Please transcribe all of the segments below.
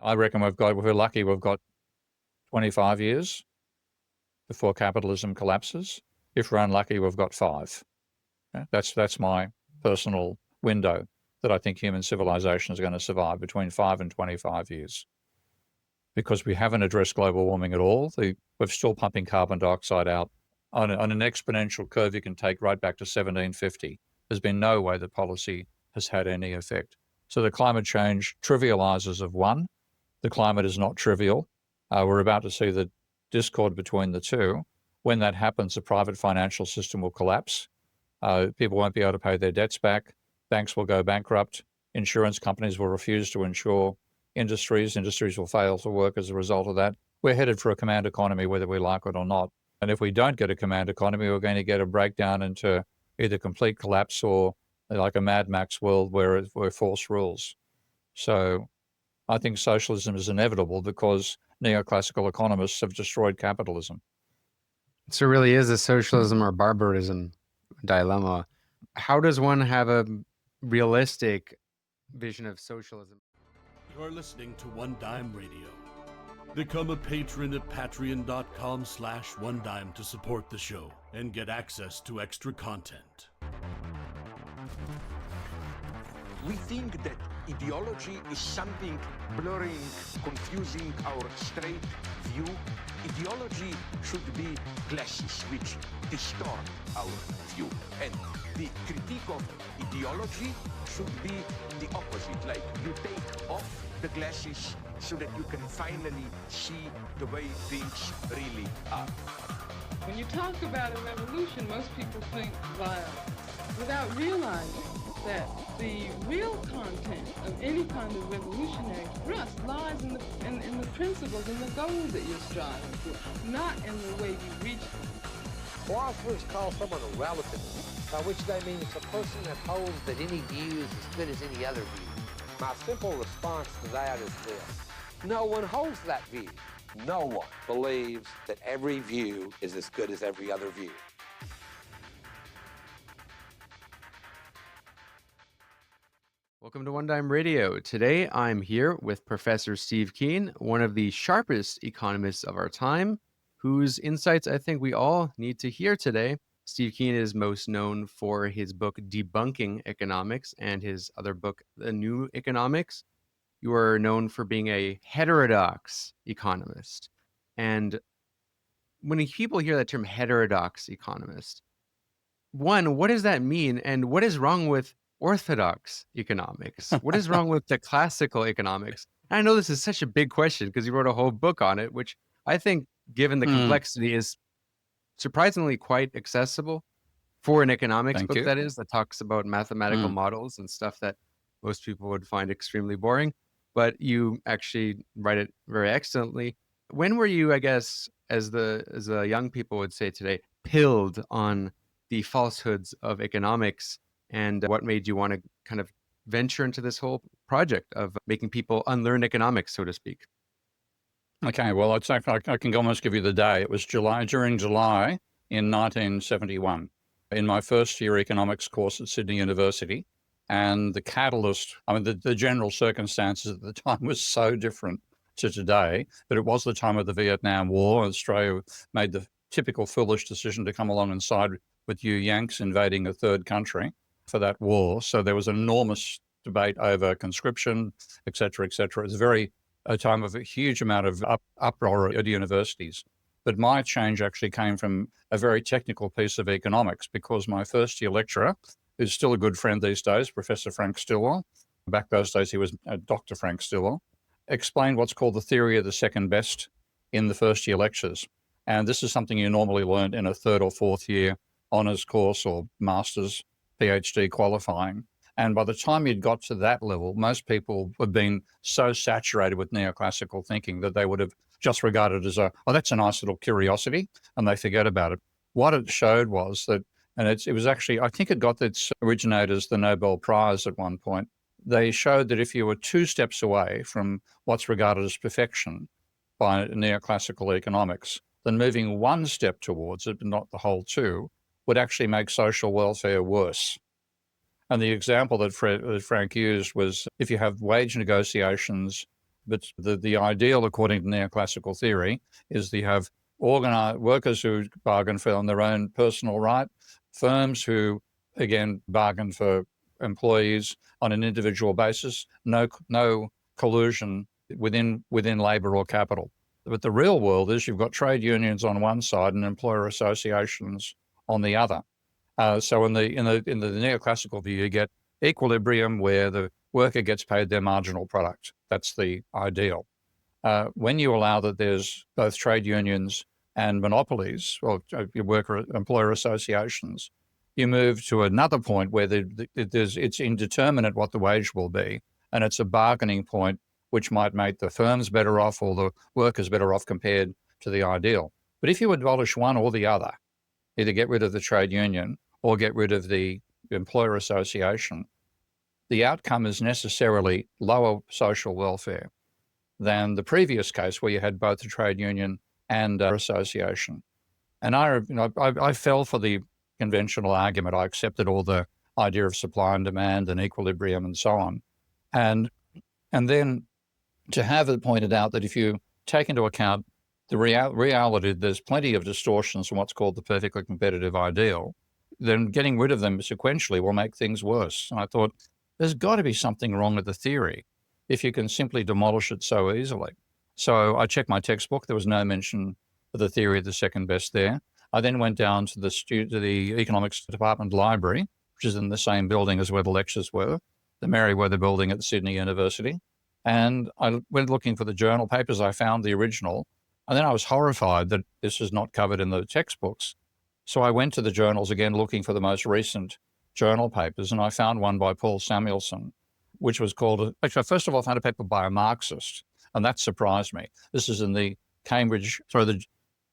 I reckon if we're lucky, we've got 25 years before capitalism collapses. If we're unlucky, we've got 5. Okay? That's my personal window that I think human civilization is going to survive, between 5 and 25 years. Because we haven't addressed global warming at all. We're still pumping carbon dioxide out on an exponential curve you can take right back to 1750. There's been no way that policy has had any effect. So the climate change trivializes of one. The climate is not trivial. We're about to see the discord between the two. When that happens, the private financial system will collapse. People won't be able to pay their debts back. Banks will go bankrupt. Insurance companies will refuse to insure industries. Industries will fail to work as a result of that. We're headed for a command economy, whether we like it or not. And if we don't get a command economy, we're going to get a breakdown into either complete collapse or like a Mad Max world where force rules. So I think socialism is inevitable because neoclassical economists have destroyed capitalism. So it really is a socialism or barbarism dilemma. How does one have a realistic vision of socialism? You're listening to One Dime Radio. Become a patron at patreon.com/onedime to support the show and get access to extra content. We think that ideology is something blurring, confusing our straight view. Ideology should be glasses which distort our view. And the critique of ideology should be the opposite. Like you take off the glasses so that you can finally see the way things really are. When you talk about a revolution, most people think violence, without realizing that the real content of any kind of revolutionary thrust lies in the principles and the goals that you're striving for, not in the way you reach them. Philosophers call someone a relativist, by which they mean it's a person that holds that any view is as good as any other view. My simple response to that is this: no one holds that view. No one believes that every view is as good as every other view. Welcome to One Dime Radio. Today, I'm here with Professor Steve Keen, one of the sharpest economists of our time, whose insights I think we all need to hear today. Steve Keen is most known for his book Debunking Economics and his other book, The New Economics. You are known for being a heterodox economist. And when people hear that term heterodox economist, one, what does that mean? And what is wrong with orthodox economics? What is wrong with the classical economics? And I know this is such a big question because you wrote a whole book on it, which I think, given the complexity, is surprisingly quite accessible for an economics book, that talks about mathematical models and stuff that most people would find extremely boring. But you actually write it very excellently. When were you, I guess, as the young people would say today, pilled on the falsehoods of economics, and what made you want to kind of venture into this whole project of making people unlearn economics, so to speak? Okay, well, I'd say I can almost give you the day. It was during July in 1971, in my first year economics course at Sydney University. And the catalyst, the general circumstances at the time was so different to today, but it was the time of the Vietnam War. Australia made the typical foolish decision to come along and side with you Yanks invading a third country for that war. So there was an enormous debate over conscription, et cetera, et cetera. It was a time of a huge amount of uproar at universities. But my change actually came from a very technical piece of economics, because my first year lecturer, who's still a good friend these days, Professor Frank Stillwell, back those days he was Dr. Frank Stillwell, explained what's called the theory of the second best in the first year lectures. And this is something you normally learned in a third or fourth year honours course or master's, PhD qualifying. And by the time you'd got to that level, most people had been so saturated with neoclassical thinking that they would have just regarded it as that's a nice little curiosity, and they forget about it. What it showed was that, and it was actually, I think it got its originators the Nobel Prize at one point. They showed that if you were 2 steps away from what's regarded as perfection by neoclassical economics, then moving 1 step towards it, but not the whole 2, would actually make social welfare worse. And the example that Frank used was, if you have wage negotiations But the ideal, according to neoclassical theory, is that you have organized workers who bargain for on their own personal right, firms who, again, bargain for employees on an individual basis, no collusion within labor or capital. But the real world is you've got trade unions on one side and employer associations on the other. So in the neoclassical view, you get equilibrium where the worker gets paid their marginal product. That's the ideal. When you allow that there's both trade unions and monopolies, or employer associations, you move to another point where it's indeterminate what the wage will be, and it's a bargaining point which might make the firms better off or the workers better off compared to the ideal. But if you abolish one or the other, either get rid of the trade union or get rid of the employer association, the outcome is necessarily lower social welfare than the previous case where you had both the trade union and association. And I fell for the conventional argument. I accepted all the idea of supply and demand and equilibrium and so on. And then to have it pointed out that if you take into account the reality, there's plenty of distortions from what's called the perfectly competitive ideal, then getting rid of them sequentially will make things worse. And I thought, there's got to be something wrong with the theory if you can simply demolish it so easily. So I checked my textbook. There was no mention of the theory of the second best there. I then went down to the economics department library, which is in the same building as where the lectures were, the Merriweather building at Sydney University. And I went looking for the journal papers. I found the original. And then I was horrified that this is not covered in the textbooks. So I went to the journals again, looking for the most recent journal papers. And I found one by Paul Samuelson, which was called, actually, first of all, I found a paper by a Marxist. And that surprised me. This is in the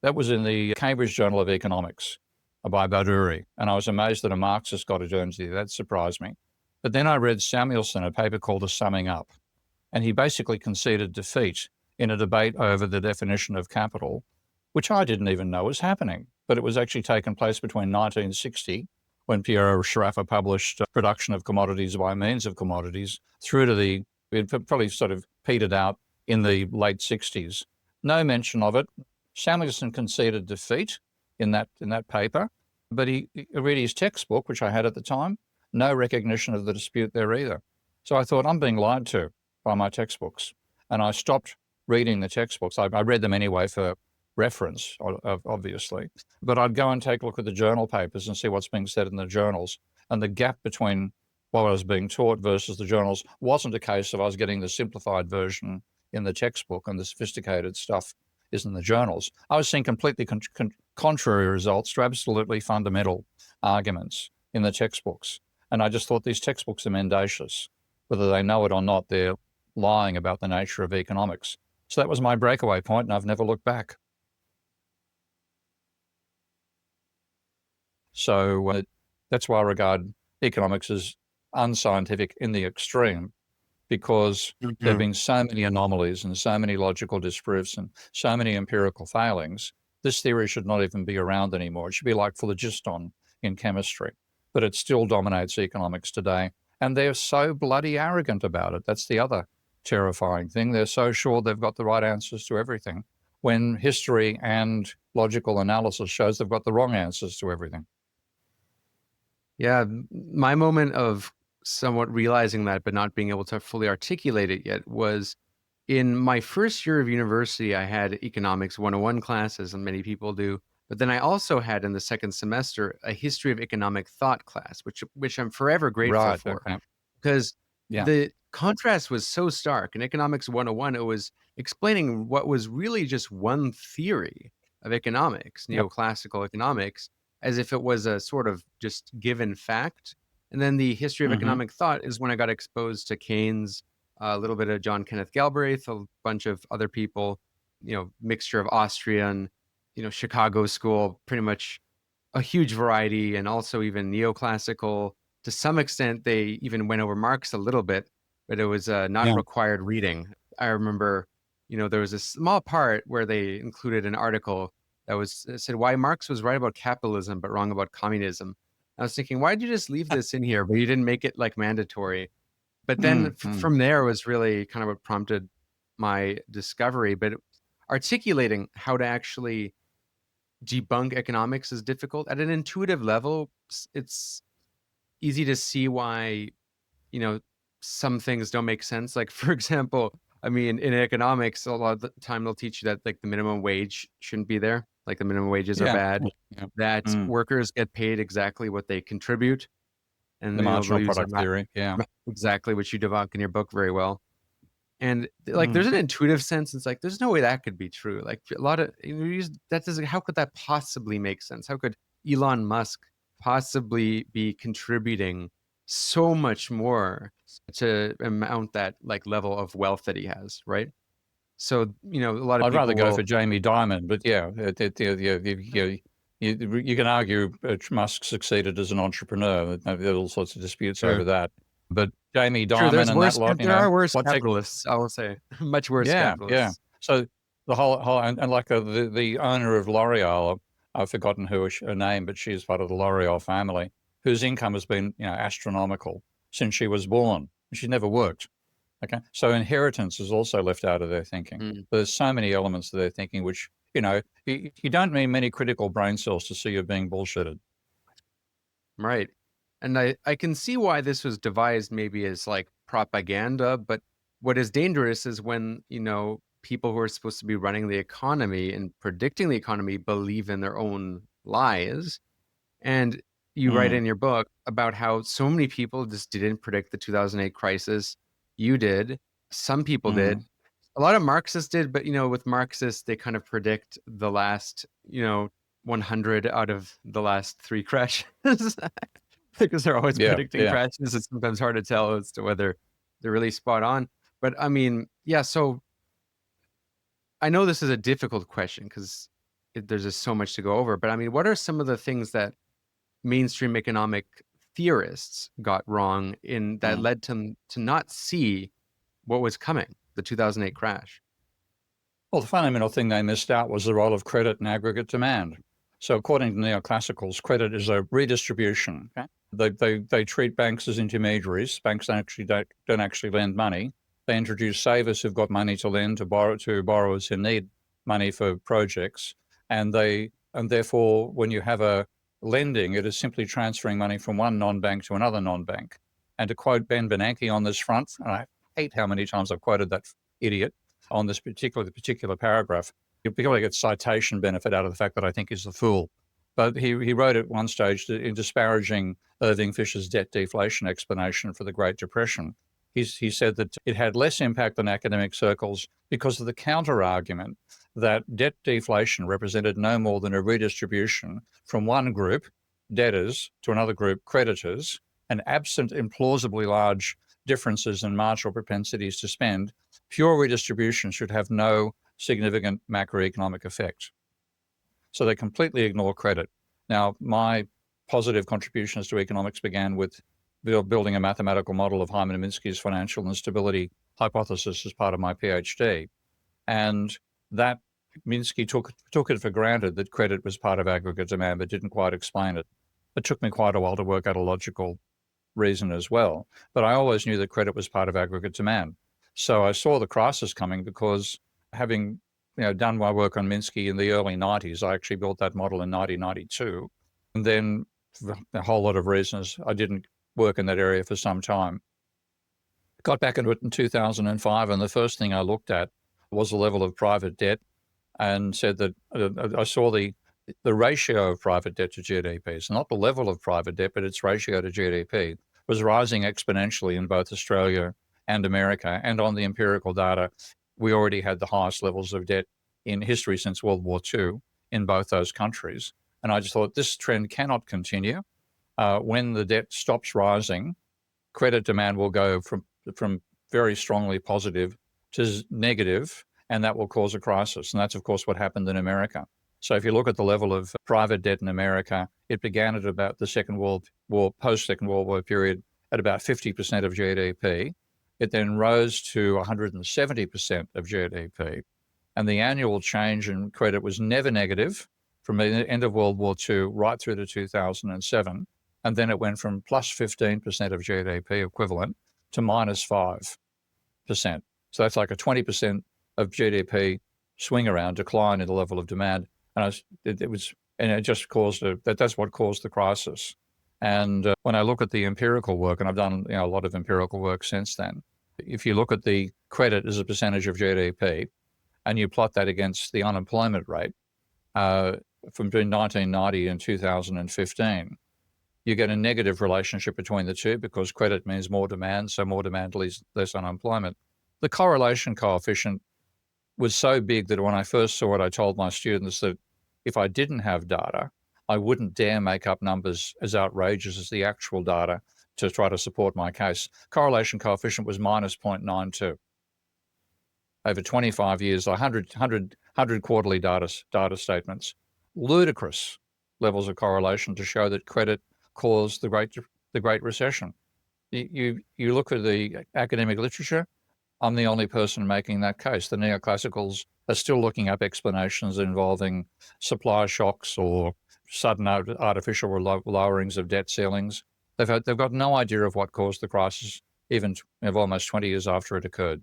that was in the Cambridge Journal of Economics by Baduri. And I was amazed that a Marxist got a journal. That surprised me. But then I read Samuelson, a paper called A Summing Up. And he basically conceded defeat in a debate over the definition of capital, which I didn't even know was happening. But it was actually taken place between 1960, when Piero Sciarra published Production of Commodities by Means of Commodities, through to it probably sort of petered out in the late 60s. No mention of it. Samuelson conceded defeat in that paper, but he read his textbook, which I had at the time, no recognition of the dispute there either. So I thought, I'm being lied to by my textbooks. And I stopped reading the textbooks. I read them anyway for reference, obviously. But I'd go and take a look at the journal papers and see what's being said in the journals. And the gap between what I was being taught versus the journals wasn't a case of I was getting the simplified version in the textbook and the sophisticated stuff is in the journals. I was seeing completely contrary results to absolutely fundamental arguments in the textbooks. And I just thought these textbooks are mendacious. Whether they know it or not, they're lying about the nature of economics. So that was my breakaway point, and I've never looked back. So that's why I regard economics as unscientific in the extreme, because there have been so many anomalies and so many logical disproofs and so many empirical failings. This theory should not even be around anymore. It should be like phlogiston in chemistry, but it still dominates economics today. And they're so bloody arrogant about it. That's the other terrifying thing. They're so sure they've got the right answers to everything, when history and logical analysis shows they've got the wrong answers to everything. Yeah, my moment of somewhat realizing that but not being able to fully articulate it yet was in my first year of university. I had economics 101 classes, and many people do. But then I also had in the second semester a history of economic thought class, which I'm forever grateful for. Okay. Because the contrast was so stark. In Economics 101, it was explaining what was really just one theory of economics, neoclassical economics, as if it was a sort of just given fact. And then the history of economic thought is when I got exposed to Keynes, a little bit of John Kenneth Galbraith, a bunch of other people, mixture of Austrian, Chicago school, pretty much a huge variety, and also even neoclassical. To some extent, they even went over Marx a little bit, but it was not required reading. I remember, there was a small part where they included an article that said why Marx was right about capitalism but wrong about communism. I was thinking, why did you just leave this in here, but you didn't make it like mandatory? But then from there was really kind of what prompted my discovery, but articulating how to actually debunk economics is difficult. At an intuitive level, it's easy to see why, you know, some things don't make sense. Like, for example, I mean, in economics, a lot of the time they'll teach you that like the minimum wage shouldn't be there. Like the minimum wages are Yeah. bad, Yeah. that Mm. workers get paid exactly what they contribute. And The they'll marginal use product theory. Yeah. exactly, which you debunk in your book very well. And like, Mm. there's an intuitive sense. It's like, there's no way that could be true. Like a lot of that doesn't, how could that possibly make sense? How could Elon Musk possibly be contributing so much more to amount that like level of wealth that he has, right? So, you know, a lot of I'd rather people go will, for Jamie Dimon, but yeah, you can argue Musk succeeded as an entrepreneur. There are all sorts of disputes sure, over that. But Jamie sure, Dimon there's and that worse, lot, there are worse capitalists, I will say, much worse yeah, yeah. capitalists. So the whole and like the owner of L'Oreal, I've forgotten her name, but she's part of the L'Oreal family, whose income has been astronomical since she was born. She never worked. Okay, so inheritance is also left out of their thinking. Mm. There's so many elements of their thinking which you don't need many critical brain cells to see you're being bullshitted. Right. And I can see why this was devised maybe as like propaganda, but what is dangerous is when, you know, people who are supposed to be running the economy and predicting the economy believe in their own lies. And you write Mm, in your book about how so many people just didn't predict the 2008 crisis. You did. Some people did. mm, A lot of Marxists did, but, you know, with Marxists, they kind of predict the last, 100 out of the last 3 crashes. Because they're always yeah, predicting yeah. crashes. It's sometimes hard to tell as to whether they're really spot on. But I mean, yeah, so I know this is a difficult question because there's just so much to go over. But I mean, what are some of the things that mainstream economic theorists got wrong in that Mm. led them to not see what was coming, the 2008 crash? Well, the fundamental thing they missed out was the role of credit in aggregate demand. So according to neoclassicals, credit is a redistribution. Okay? They treat banks as intermediaries. Banks don't actually lend money. They introduce savers who've got money to lend to borrowers who need money for projects. And therefore, when you have a lending, it is simply transferring money from one non-bank to another non-bank. And to quote Ben Bernanke on this front, and I hate how many times I've quoted that idiot on this particular paragraph, you probably get citation benefit out of the fact that I think he's a fool. But he wrote at one stage in disparaging Irving Fisher's debt deflation explanation for the Great Depression. He said that it had less impact on academic circles because of the counter-argument that debt deflation represented no more than a redistribution from one group, debtors, to another group, creditors, and absent implausibly large differences in marginal propensities to spend, pure redistribution should have no significant macroeconomic effect. So they completely ignore credit. Now, my positive contributions to economics began with building a mathematical model of Hyman Minsky's financial instability hypothesis as part of my PhD. And that Minsky took it for granted that credit was part of aggregate demand, but didn't quite explain it. It took me quite a while to work out a logical reason as well. But I always knew that credit was part of aggregate demand. So I saw the crisis coming because having done my work on Minsky in the early 90s, I actually built that model in 1992. And then for a whole lot of reasons, I didn't work in that area for some time. Got back into it in 2005, and the first thing I looked at was the level of private debt and said that I saw the ratio of private debt to GDP. So not the level of private debt, but its ratio to GDP was rising exponentially in both Australia and America. And on the empirical data, we already had the highest levels of debt in history since World War II in both those countries. And I just thought this trend cannot continue. When the debt stops rising, credit demand will go from very strongly positive to negative, and that will cause a crisis. And that's, of course, what happened in America. So if you look at the level of private debt in America, it began at about the Second World War, post-Second World War period, at about 50% of GDP. It then rose to 170% of GDP. And the annual change in credit was never negative from the end of World War II right through to 2007. And then it went from plus 15% of GDP equivalent to minus 5%. So that's like a 20% of GDP swing around, decline in the level of demand. And it just caused that's what caused the crisis. And when I look at the empirical work, and I've done a lot of empirical work since then, if you look at the credit as a percentage of GDP, and you plot that against the unemployment rate from between 1990 and 2015, you get a negative relationship between the two because credit means more demand, so more demand leads less unemployment. The correlation coefficient was so big that when I first saw it, I told my students that if I didn't have data, I wouldn't dare make up numbers as outrageous as the actual data to try to support my case. Correlation coefficient was minus 0.92. Over 25 years, 100 quarterly data statements, ludicrous levels of correlation to show that credit caused the Great Recession. You look at the academic literature, I'm the only person making that case. The neoclassicals are still looking up explanations involving supply shocks or sudden artificial lowerings of debt ceilings. They've got no idea of what caused the crisis, even almost 20 years after it occurred.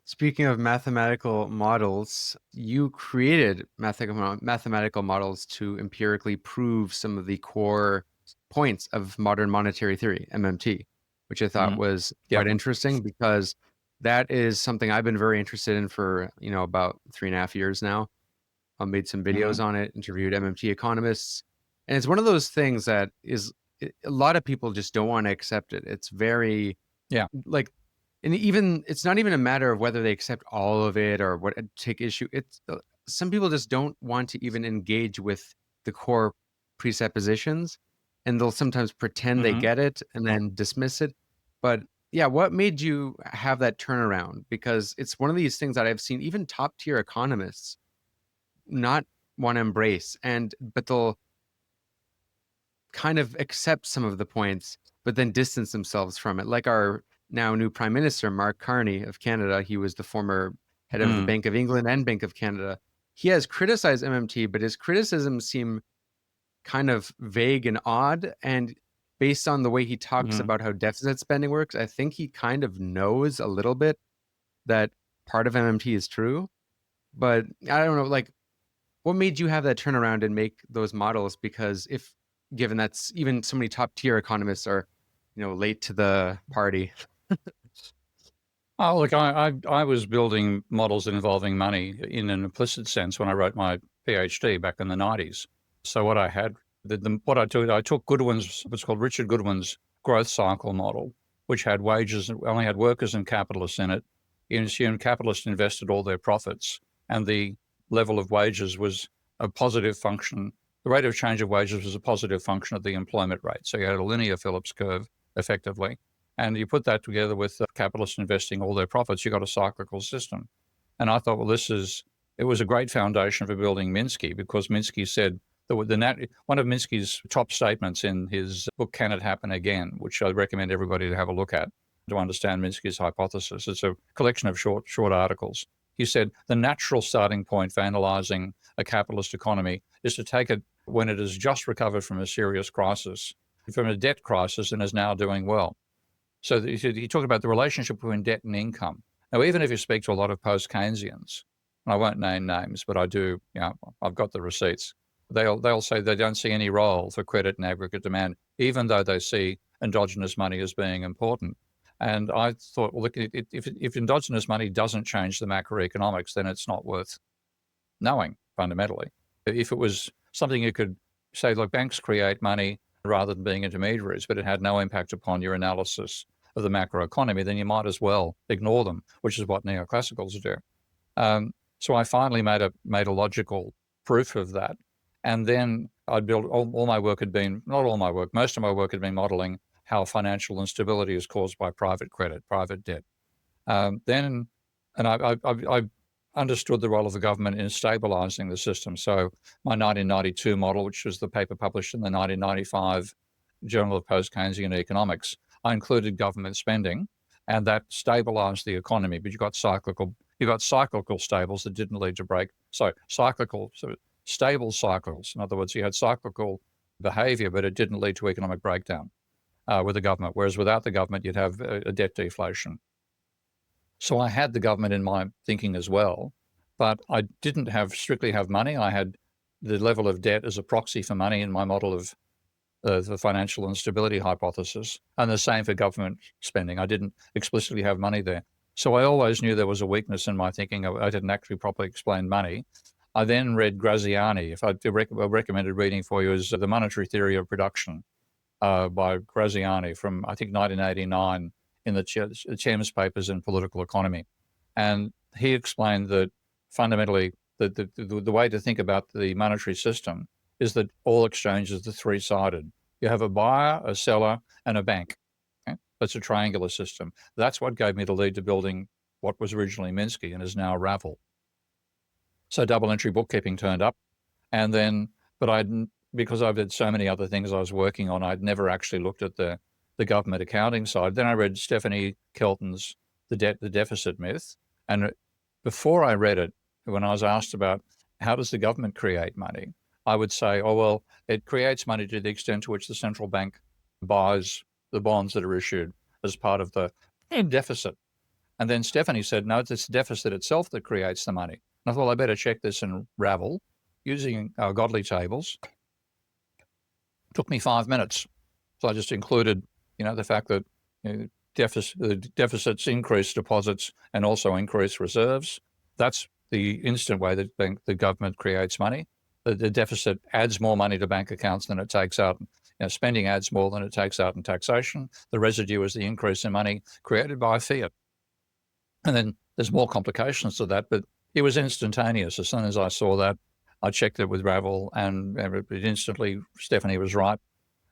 Speaking of mathematical models, you created mathematical models to empirically prove some of the core points of modern monetary theory, MMT, which I thought was quite interesting because that is something I've been very interested in for, about 3.5 years now. I made some videos on it, interviewed MMT economists. And it's one of those things that a lot of people just don't want to accept it. It's very, and even it's not even a matter of whether they accept all of it or what take issue. It's some people just don't want to even engage with the core presuppositions, and they'll sometimes pretend they get it and then dismiss it. But yeah, what made you have that turnaround? Because it's one of these things that I've seen even top tier economists not want to embrace, but they'll kind of accept some of the points, but then distance themselves from it. Like our now new Prime Minister, Mark Carney of Canada, he was the former head of the Bank of England and Bank of Canada. He has criticized MMT, but his criticisms seem kind of vague and odd. And based on the way he talks about how deficit spending works, I think he kind of knows a little bit that part of MMT is true. But I don't know, what made you have that turnaround and make those models? Because given that's even so many top tier economists are, late to the party. Oh, look, I was building models involving money in an implicit sense when I wrote my PhD back in the 90s. So what I had, I took Goodwin's, what's called Richard Goodwin's growth cycle model, which had wages, only had workers and capitalists in it. You assumed capitalists invested all their profits, and the level of wages was a positive function. The rate of change of wages was a positive function of the employment rate. So you had a linear Phillips curve, effectively. And you put that together with capitalists investing all their profits, you got a cyclical system. And I thought, well, it was a great foundation for building Minsky, because Minsky said that one of Minsky's top statements in his book, Can It Happen Again, which I recommend everybody to have a look at to understand Minsky's hypothesis. It's a collection of short articles. He said, the natural starting point for analyzing a capitalist economy is to take it when it has just recovered from a serious crisis, from a debt crisis, and is now doing well. So he talked about the relationship between debt and income. Now, even if you speak to a lot of post-Keynesians, and I won't name names, but I do, I've got the receipts, they'll say they don't see any role for credit and aggregate demand, even though they see endogenous money as being important. And I thought, well, look, if endogenous money doesn't change the macroeconomics, then it's not worth knowing, fundamentally. If it was something you could say, look, banks create money rather than being intermediaries, but it had no impact upon your analysis of the macroeconomy, then you might as well ignore them, which is what neoclassicals do. So I finally made a logical proof of that. And then I'd built, all my work had been, not all my work, most of my work had been modeling how financial instability is caused by private credit, private debt. I understood the role of the government in stabilizing the system. So my 1992 model, which was the paper published in the 1995 Journal of Post-Keynesian Economics, I included government spending, and that stabilized the economy. But you got cyclical stables that didn't lead to stable cycles. In other words, you had cyclical behavior, but it didn't lead to economic breakdown. with the government, whereas without the government, you'd have a debt deflation. So I had the government in my thinking as well, but I didn't strictly have money. I had the level of debt as a proxy for money in my model of the financial instability hypothesis, and the same for government spending. I didn't explicitly have money there. So I always knew there was a weakness in my thinking. I didn't actually properly explain money. I then read Graziani. If I recommended reading for you is The Monetary Theory of Production by Graziani from, I think, 1989 in the Chelm's papers in political economy. And he explained that fundamentally the way to think about the monetary system is that all exchanges are three-sided. You have a buyer, a seller, and a bank. Okay? That's a triangular system. That's what gave me the lead to building what was originally Minsky and is now Ravel. So double entry bookkeeping turned up, and then, because I've had so many other things I was working on, I'd never actually looked at the government accounting side. Then I read Stephanie Kelton's The Deficit Myth, and before I read it, when I was asked about how does the government create money, I would say, oh, well, it creates money to the extent to which the central bank buys the bonds that are issued as part of the deficit. And then Stephanie said, no, it's the deficit itself that creates the money. And I thought, I better check this in Ravel using our godly tables. It took me 5 minutes. So I just included, the fact that deficits increase deposits and also increase reserves. That's the instant way that the government creates money. The deficit adds more money to bank accounts than it takes out. Spending adds more than it takes out in taxation. The residue is the increase in money created by fiat. And then there's more complications to that, but it was instantaneous. As soon as I saw that, I checked it with Ravel, and it instantly, Stephanie was right.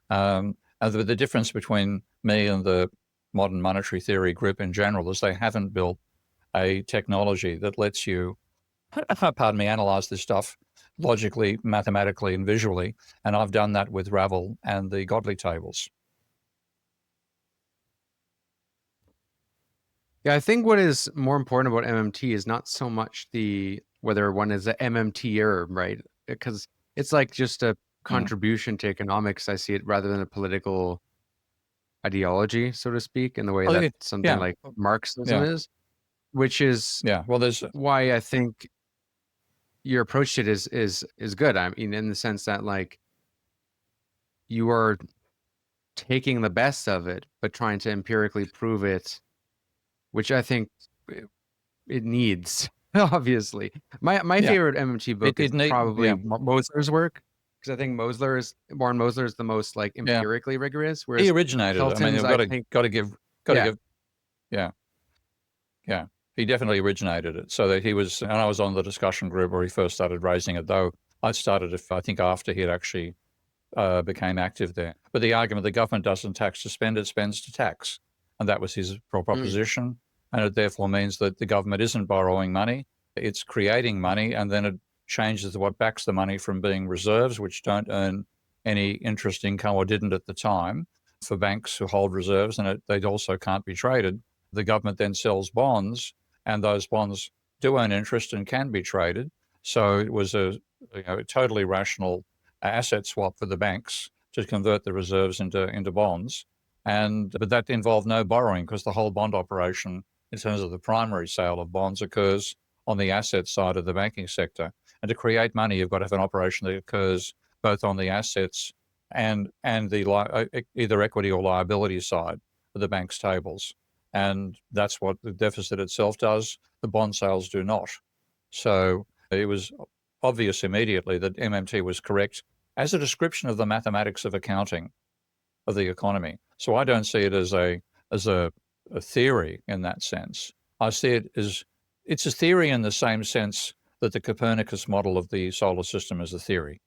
And the difference between me and the modern monetary theory group in general is they haven't built a technology that lets you, analyze this stuff logically, mathematically, and visually. And I've done that with Ravel and the godly tables. Yeah, I think what is more important about MMT is not so much whether one is a MMTer, right? Because it's like just a contribution to economics. I see it rather than a political ideology, so to speak, in the way that something like Marxism is, which is why I think your approach to it is good. I mean, in the sense that like you are taking the best of it, but trying to empirically prove it, which I think it needs, obviously. My favorite MMT book is probably Mosler's work, because I think Warren Mosler is the most like empirically rigorous. Whereas he originated it. I mean, got to give. He definitely originated it. So that he was, and I was on the discussion group where he first started raising it, though I started, I think, after he had actually became active there. But the argument, the government doesn't tax to spend, it spends to tax. And that was his proposition. And it therefore means that the government isn't borrowing money, it's creating money, and then it changes what backs the money from being reserves, which don't earn any interest income or didn't at the time, for banks who hold reserves, and they also can't be traded. The government then sells bonds, and those bonds do earn interest and can be traded. So it was a totally rational asset swap for the banks to convert the reserves into bonds. But that involved no borrowing, because the whole bond operation, in terms of the primary sale of bonds, occurs on the asset side of the banking sector. And to create money, you've got to have an operation that occurs both on the assets and the either equity or liability side of the bank's tables. And that's what the deficit itself does. The bond sales do not. So it was obvious immediately that MMT was correct as a description of the mathematics of accounting of the economy. So I don't see it as a theory in that sense. I see it as it's a theory in the same sense that the Copernicus model of the solar system is a theory.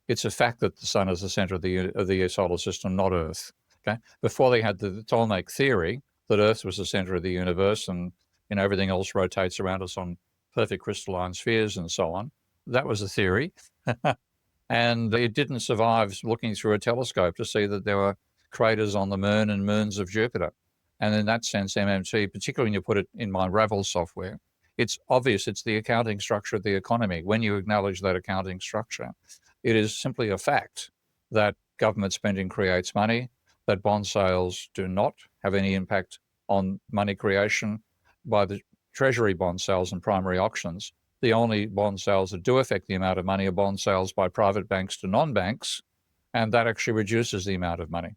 It's a fact that the sun is the center of the solar system, not Earth. Okay. Before they had the Ptolemaic theory that Earth was the center of the universe and everything else rotates around us on perfect crystalline spheres and so on. That was a theory. And it didn't survive looking through a telescope to see that there were craters on the moon and moons of Jupiter. And in that sense, MMT, particularly when you put it in my Ravel software, it's obvious it's the accounting structure of the economy. When you acknowledge that accounting structure, it is simply a fact that government spending creates money, that bond sales do not have any impact on money creation by the treasury bond sales and primary auctions. The only bond sales that do affect the amount of money are bond sales by private banks to non-banks, and that actually reduces the amount of money.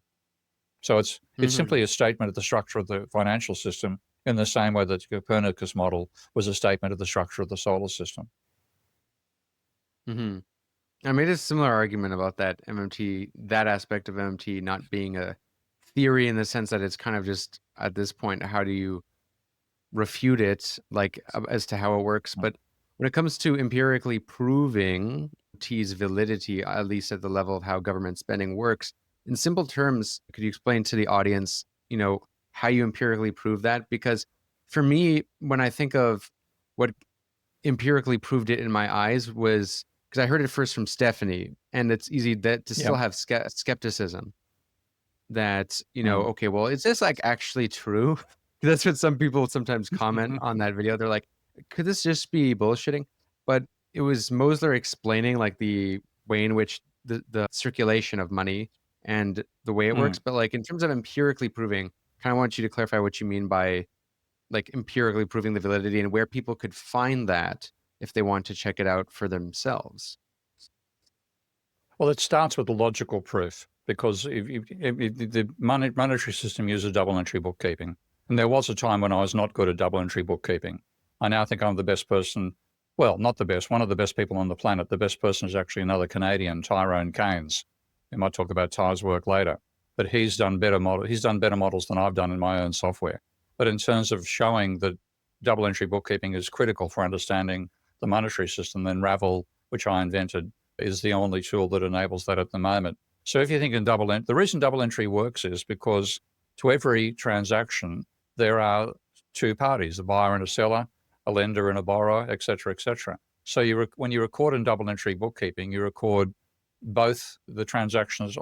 So it's simply a statement of the structure of the financial system in the same way that the Copernicus model was a statement of the structure of the solar system. Mm-hmm. I made a similar argument about that MMT, that aspect of MMT not being a theory in the sense that it's kind of just, at this point, how do you refute it, like as to how it works? But when it comes to empirically proving T's validity, at least at the level of how government spending works, in simple terms, could you explain to the audience, how you empirically prove that? Because for me, when I think of what empirically proved it in my eyes was because I heard it first from Stephanie, and it's easy that to still have skepticism that, okay, well, is this like actually true? That's what some people sometimes comment on that video. They're like, could this just be bullshitting? But it was Mosler explaining like the way in which the circulation of money and the way it works. But like in terms of empirically proving, kind of want you to clarify what you mean by like empirically proving the validity and where people could find that if they want to check it out for themselves. Well, it starts with the logical proof, because the monetary system uses double entry bookkeeping. And there was a time when I was not good at double entry bookkeeping. I now think I'm the best person. Well, not the best, one of the best people on the planet. The best person is actually another Canadian, Tyrone Keynes. We might talk about Ty's work later, but he's done better models than I've done in my own software. But in terms of showing that double entry bookkeeping is critical for understanding the monetary system, then Ravel, which I invented, is the only tool that enables that at the moment. So if you think in the reason double entry works is because to every transaction, there are two parties, a buyer and a seller, a lender and a borrower, et cetera, et cetera. So when you record in double entry bookkeeping, you record both the transactions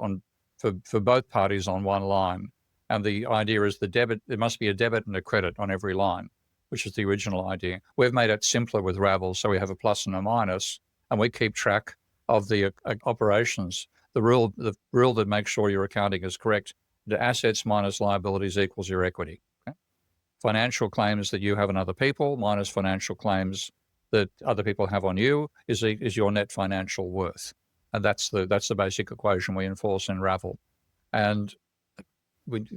for both parties on one line. And the idea is there must be a debit and a credit on every line, which is the original idea. We've made it simpler with Ravel, so we have a plus and a minus, and we keep track of the operations. The rule that makes sure your accounting is correct: the assets minus liabilities equals your equity. Okay? Financial claims that you have on other people minus financial claims that other people have on you is your net financial worth, and that's the basic equation we enforce in Ravel. And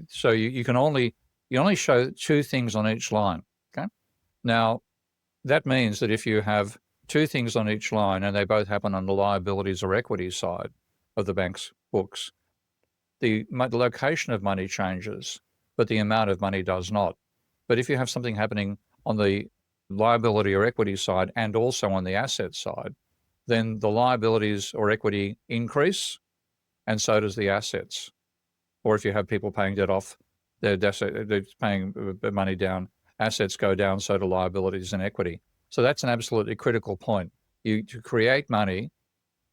so you only show two things on each line. Okay, now that means that if you have two things on each line and they both happen on the liabilities or equity side of the bank's books, the location of money changes, but the amount of money does not. But if you have something happening on the liability or equity side and also on the asset side, then the liabilities or equity increase, and so does the assets. Or if you have people paying debt off, they're paying money down, assets go down, so do liabilities and equity. So that's an absolutely critical point. To create money,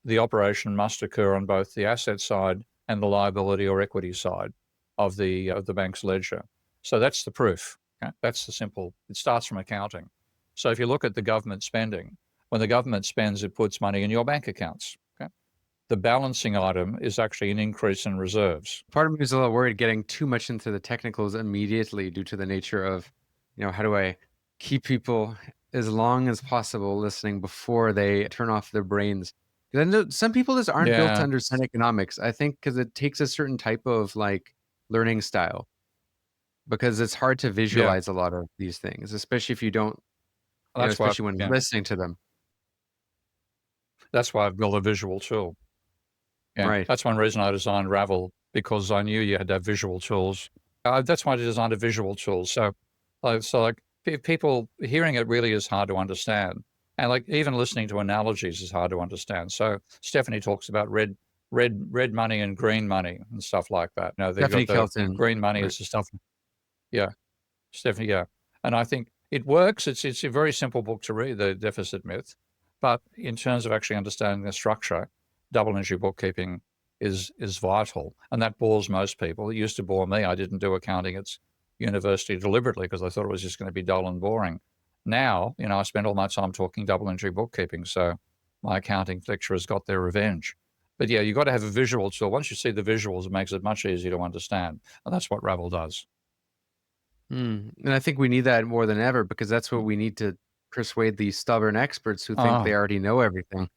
the operation must occur on both the asset side and the liability or equity side of the bank's ledger. So that's the proof. Okay? That's it starts from accounting. So if you look at the government spending, when the government spends, it puts money in your bank accounts. Okay? The balancing item is actually an increase in reserves. Part of me is a little worried getting too much into the technicals immediately due to the nature of, how do I keep people as long as possible listening before they turn off their brains? Because I know some people just aren't built to understand economics. I think because it takes a certain type of like learning style, because it's hard to visualize a lot of these things, especially if you don't, especially when listening to them. That's why I've built a visual tool. Yeah, right. That's one reason I designed Ravel, because I knew you had to have visual tools. That's why I designed a visual tool. So people hearing it really is hard to understand. And like even listening to analogies is hard to understand. So Stephanie talks about red money and green money and stuff like that. Stephanie Kelton. Green money is the stuff. Yeah, Stephanie. Yeah, and I think it works. It's a very simple book to read, The Deficit Myth. But in terms of actually understanding the structure, double entry bookkeeping is vital, and that bores most people. It used to bore me. I didn't do accounting at university deliberately because I thought it was just going to be dull and boring. Now, I spend all my time talking double entry bookkeeping, so my accounting lecturers got their revenge. But yeah, you've got to have a visual tool. Once you see the visuals, it makes it much easier to understand. And that's what Ravel does. And I think we need that more than ever, because that's what we need to persuade these stubborn experts who think they already know everything.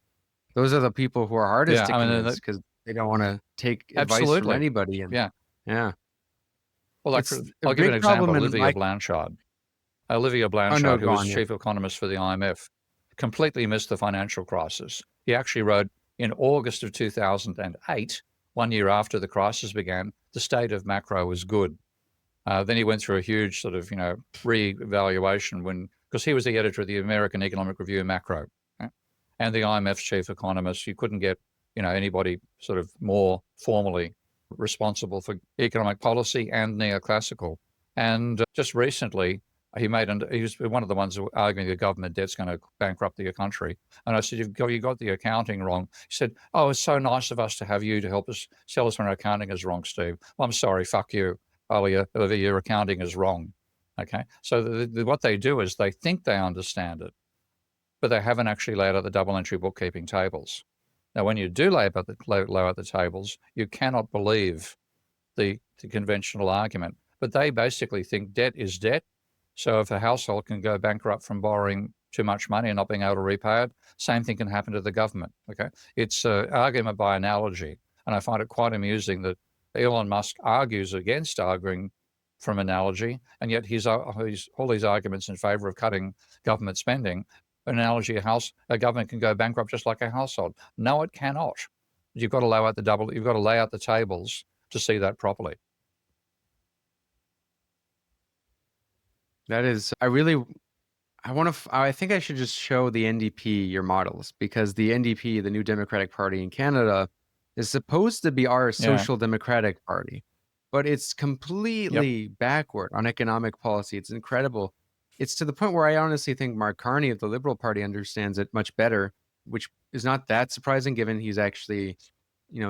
Those are the people who are hardest to convince, because they don't want to take advice from anybody. And yeah. Yeah. Well, I'll give you an example. Olivia Blanchard. Olivia Blanchard, who was chief economist for the IMF, completely missed the financial crisis. He actually wrote in August of 2008, 1 year after the crisis began, the state of macro was good. Then he went through a huge sort of, re-evaluation because he was the editor of the American Economic Review Macro, and the IMF's chief economist. You couldn't get, anybody sort of more formally responsible for economic policy and neoclassical. And just recently, he was one of the ones arguing the government debt's going to bankrupt the country. And I said, you got the accounting wrong. He said, oh, it's so nice of us to have you to help us tell us when our accounting is wrong, Steve. Well, I'm sorry, fuck you. Olivia, your accounting is wrong. Okay. So what they do is they think they understand it, but they haven't actually laid out the double entry bookkeeping tables. Now, when you do lay out the tables, you cannot believe the conventional argument. But they basically think debt is debt. So if a household can go bankrupt from borrowing too much money and not being able to repay it, same thing can happen to the government. Okay, it's an argument by analogy, and I find it quite amusing that Elon Musk argues against arguing from analogy, and yet he's all these arguments in favor of cutting government spending. An analogy: a government can go bankrupt just like a household. No, it cannot. You've got to lay out you've got to lay out the tables to see that properly. That is, I think I should just show the NDP your models, because the NDP, the New Democratic Party in Canada, is supposed to be our social democratic party, but it's completely backward on economic policy. It's incredible. It's to the point where I honestly think Mark Carney of the Liberal Party understands it much better, which is not that surprising given he's actually,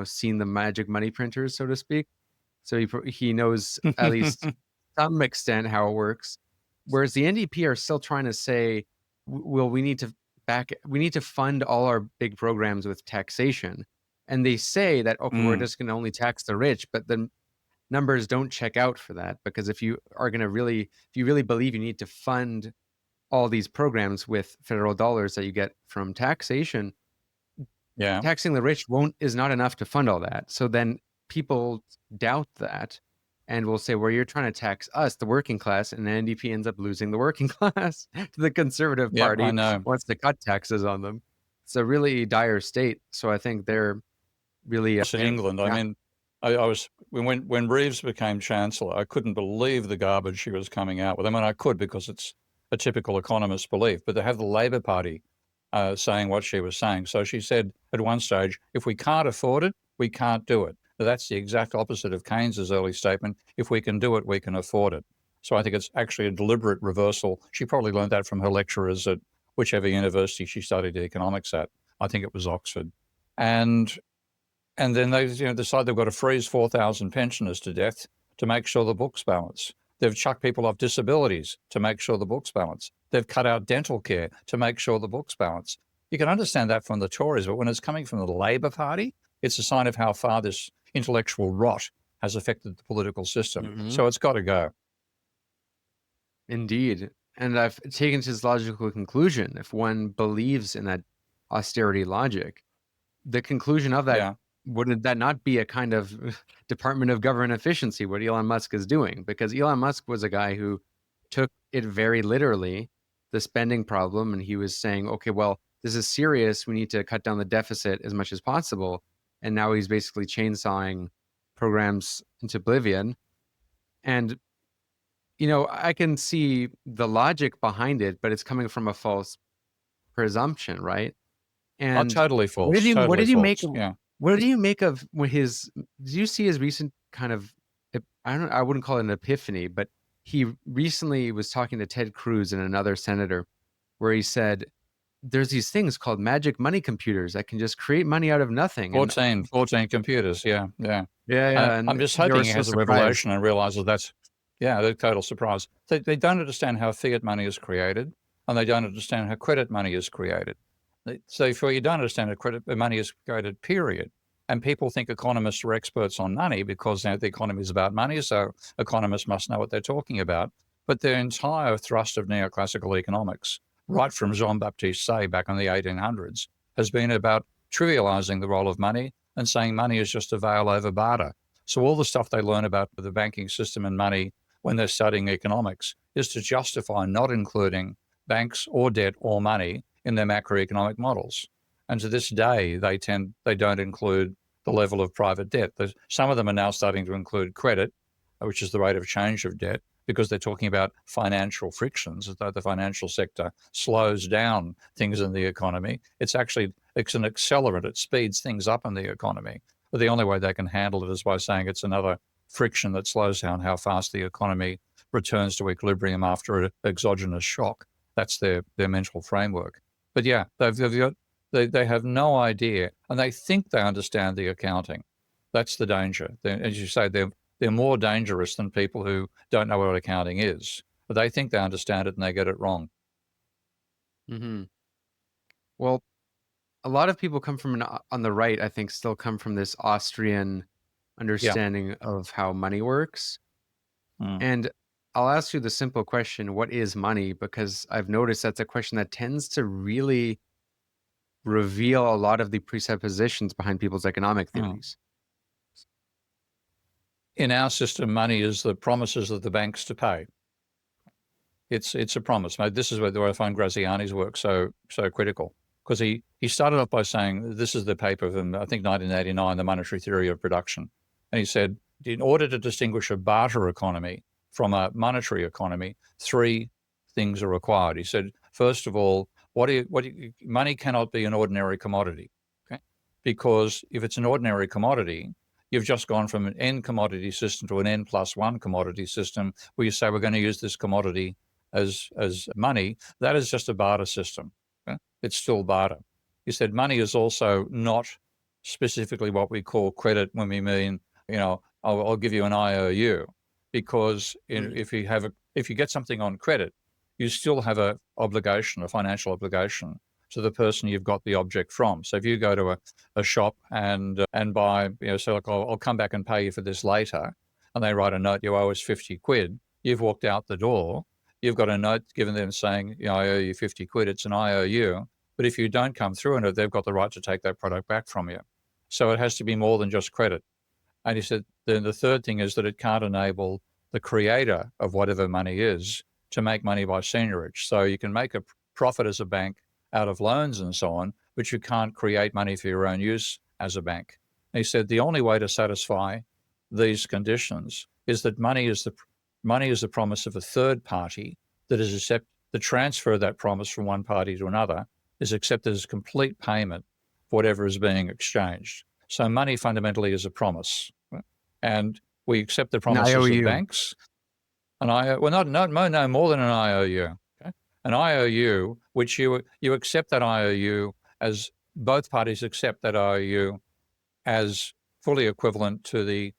seen the magic money printers, so to speak. So he knows at least some extent how it works. Whereas the NDP are still trying to say, well, we need to fund all our big programs with taxation. And they say that, okay, we're just going to only tax the rich, but the numbers don't check out for that, because if you really believe you need to fund all these programs with federal dollars that you get from taxation, taxing the rich is not enough to fund all that. So then people doubt that and will say, well, you're trying to tax us, the working class, and the NDP ends up losing the working class to the Conservative Party. I know. Wants to cut taxes on them. It's a really dire state. So I think they're really... in England, I mean, I was when Reeves became Chancellor, I couldn't believe the garbage she was coming out with. I mean, I could, because it's a typical economist belief, but they have the Labor Party saying what she was saying. So she said at one stage, if we can't afford it, we can't do it. That's the exact opposite of Keynes's early statement. If we can do it, we can afford it. So I think it's actually a deliberate reversal. She probably learned that from her lecturers at whichever university she studied economics at. I think it was Oxford. And then they decide they've got to freeze 4,000 pensioners to death to make sure the books balance. They've chucked people off disabilities to make sure the books balance. They've cut out dental care to make sure the books balance. You can understand that from the Tories, but when it's coming from the Labor Party, it's a sign of how far this intellectual rot has affected the political system. So it's got to go. Indeed. And I've taken to his logical conclusion. If one believes in that austerity logic, the conclusion of that, wouldn't that not be a kind of Department of Government Efficiency, what Elon Musk is doing? Because Elon Musk was a guy who took it very literally, the spending problem, and he was saying, okay, well, this is serious. We need to cut down the deficit as much as possible. And now he's basically chainsawing programs into oblivion. And, I can see the logic behind it, but it's coming from a false presumption, right? And totally false. What did you make of his? Did you see his recent kind of? I wouldn't call it an epiphany, but he recently was talking to Ted Cruz and another senator, where he said, there's these things called magic money computers that can just create money out of nothing. 14 computers. Yeah. And I'm just hoping he has a revelation and realizes that's a total surprise. They don't understand how fiat money is created, and they don't understand how credit money is created. So you don't understand how credit money is created, period. And people think economists are experts on money because the economy is about money, so economists must know what they're talking about. But the entire thrust of neoclassical economics, right from Jean-Baptiste Say back in the 1800s, has been about trivializing the role of money and saying money is just a veil over barter. So all the stuff they learn about the banking system and money when they're studying economics is to justify not including banks or debt or money in their macroeconomic models. And to this day, they don't include the level of private debt. Some of them are now starting to include credit, which is the rate of change of debt, because they're talking about financial frictions, that the financial sector slows down things in the economy. It's an accelerant. It speeds things up in the economy. But the only way they can handle it is by saying it's another friction that slows down how fast the economy returns to equilibrium after an exogenous shock. That's their mental framework. But yeah, they have no idea, and they think they understand the accounting. That's the danger. As you say, they're more dangerous than people who don't know what accounting is. But they think they understand it and they get it wrong. Mm-hmm. Well, a lot of people come from on the right, I think, still come from this Austrian understanding of how money works. And I'll ask you the simple question, what is money? Because I've noticed that's a question that tends to really reveal a lot of the presuppositions behind people's economic theories. In our system, money is the promises of the banks to pay. It's a promise. This is where I find Graziani's work so critical, because he started off by saying, this is the paper from, I think, 1989, The Monetary Theory of Production. And he said, in order to distinguish a barter economy from a monetary economy, three things are required. He said, first of all, money cannot be an ordinary commodity, okay? Because if it's an ordinary commodity, you've just gone from an N commodity system to an N+1 commodity system where you say we're going to use this commodity as money. That is just a barter system. Okay? It's still barter. He said money is also not specifically what we call credit when we mean, I'll give you an IOU, because if you get something on credit, you still have a financial obligation to the person you've got the object from. So if you go to a shop and buy, say, like, I'll come back and pay you for this later, and they write a note, you owe us 50 quid, you've walked out the door, you've got a note given them saying, I owe you 50 quid, it's an IOU. But if you don't come through on it, they've got the right to take that product back from you. So it has to be more than just credit. And he said, then the third thing is that it can't enable the creator of whatever money is to make money by seigniorage. So you can make a profit as a bank out of loans and so on, but you can't create money for your own use as a bank. And he said the only way to satisfy these conditions is that money is the promise of a third party that is the transfer of that promise from one party to another is accepted as complete payment for whatever is being exchanged. So money fundamentally is a promise, right? And we accept the promises of banks. No more than an IOU. Okay? An IOU, which you accept that IOU as both parties accept that IOU as fully equivalent to the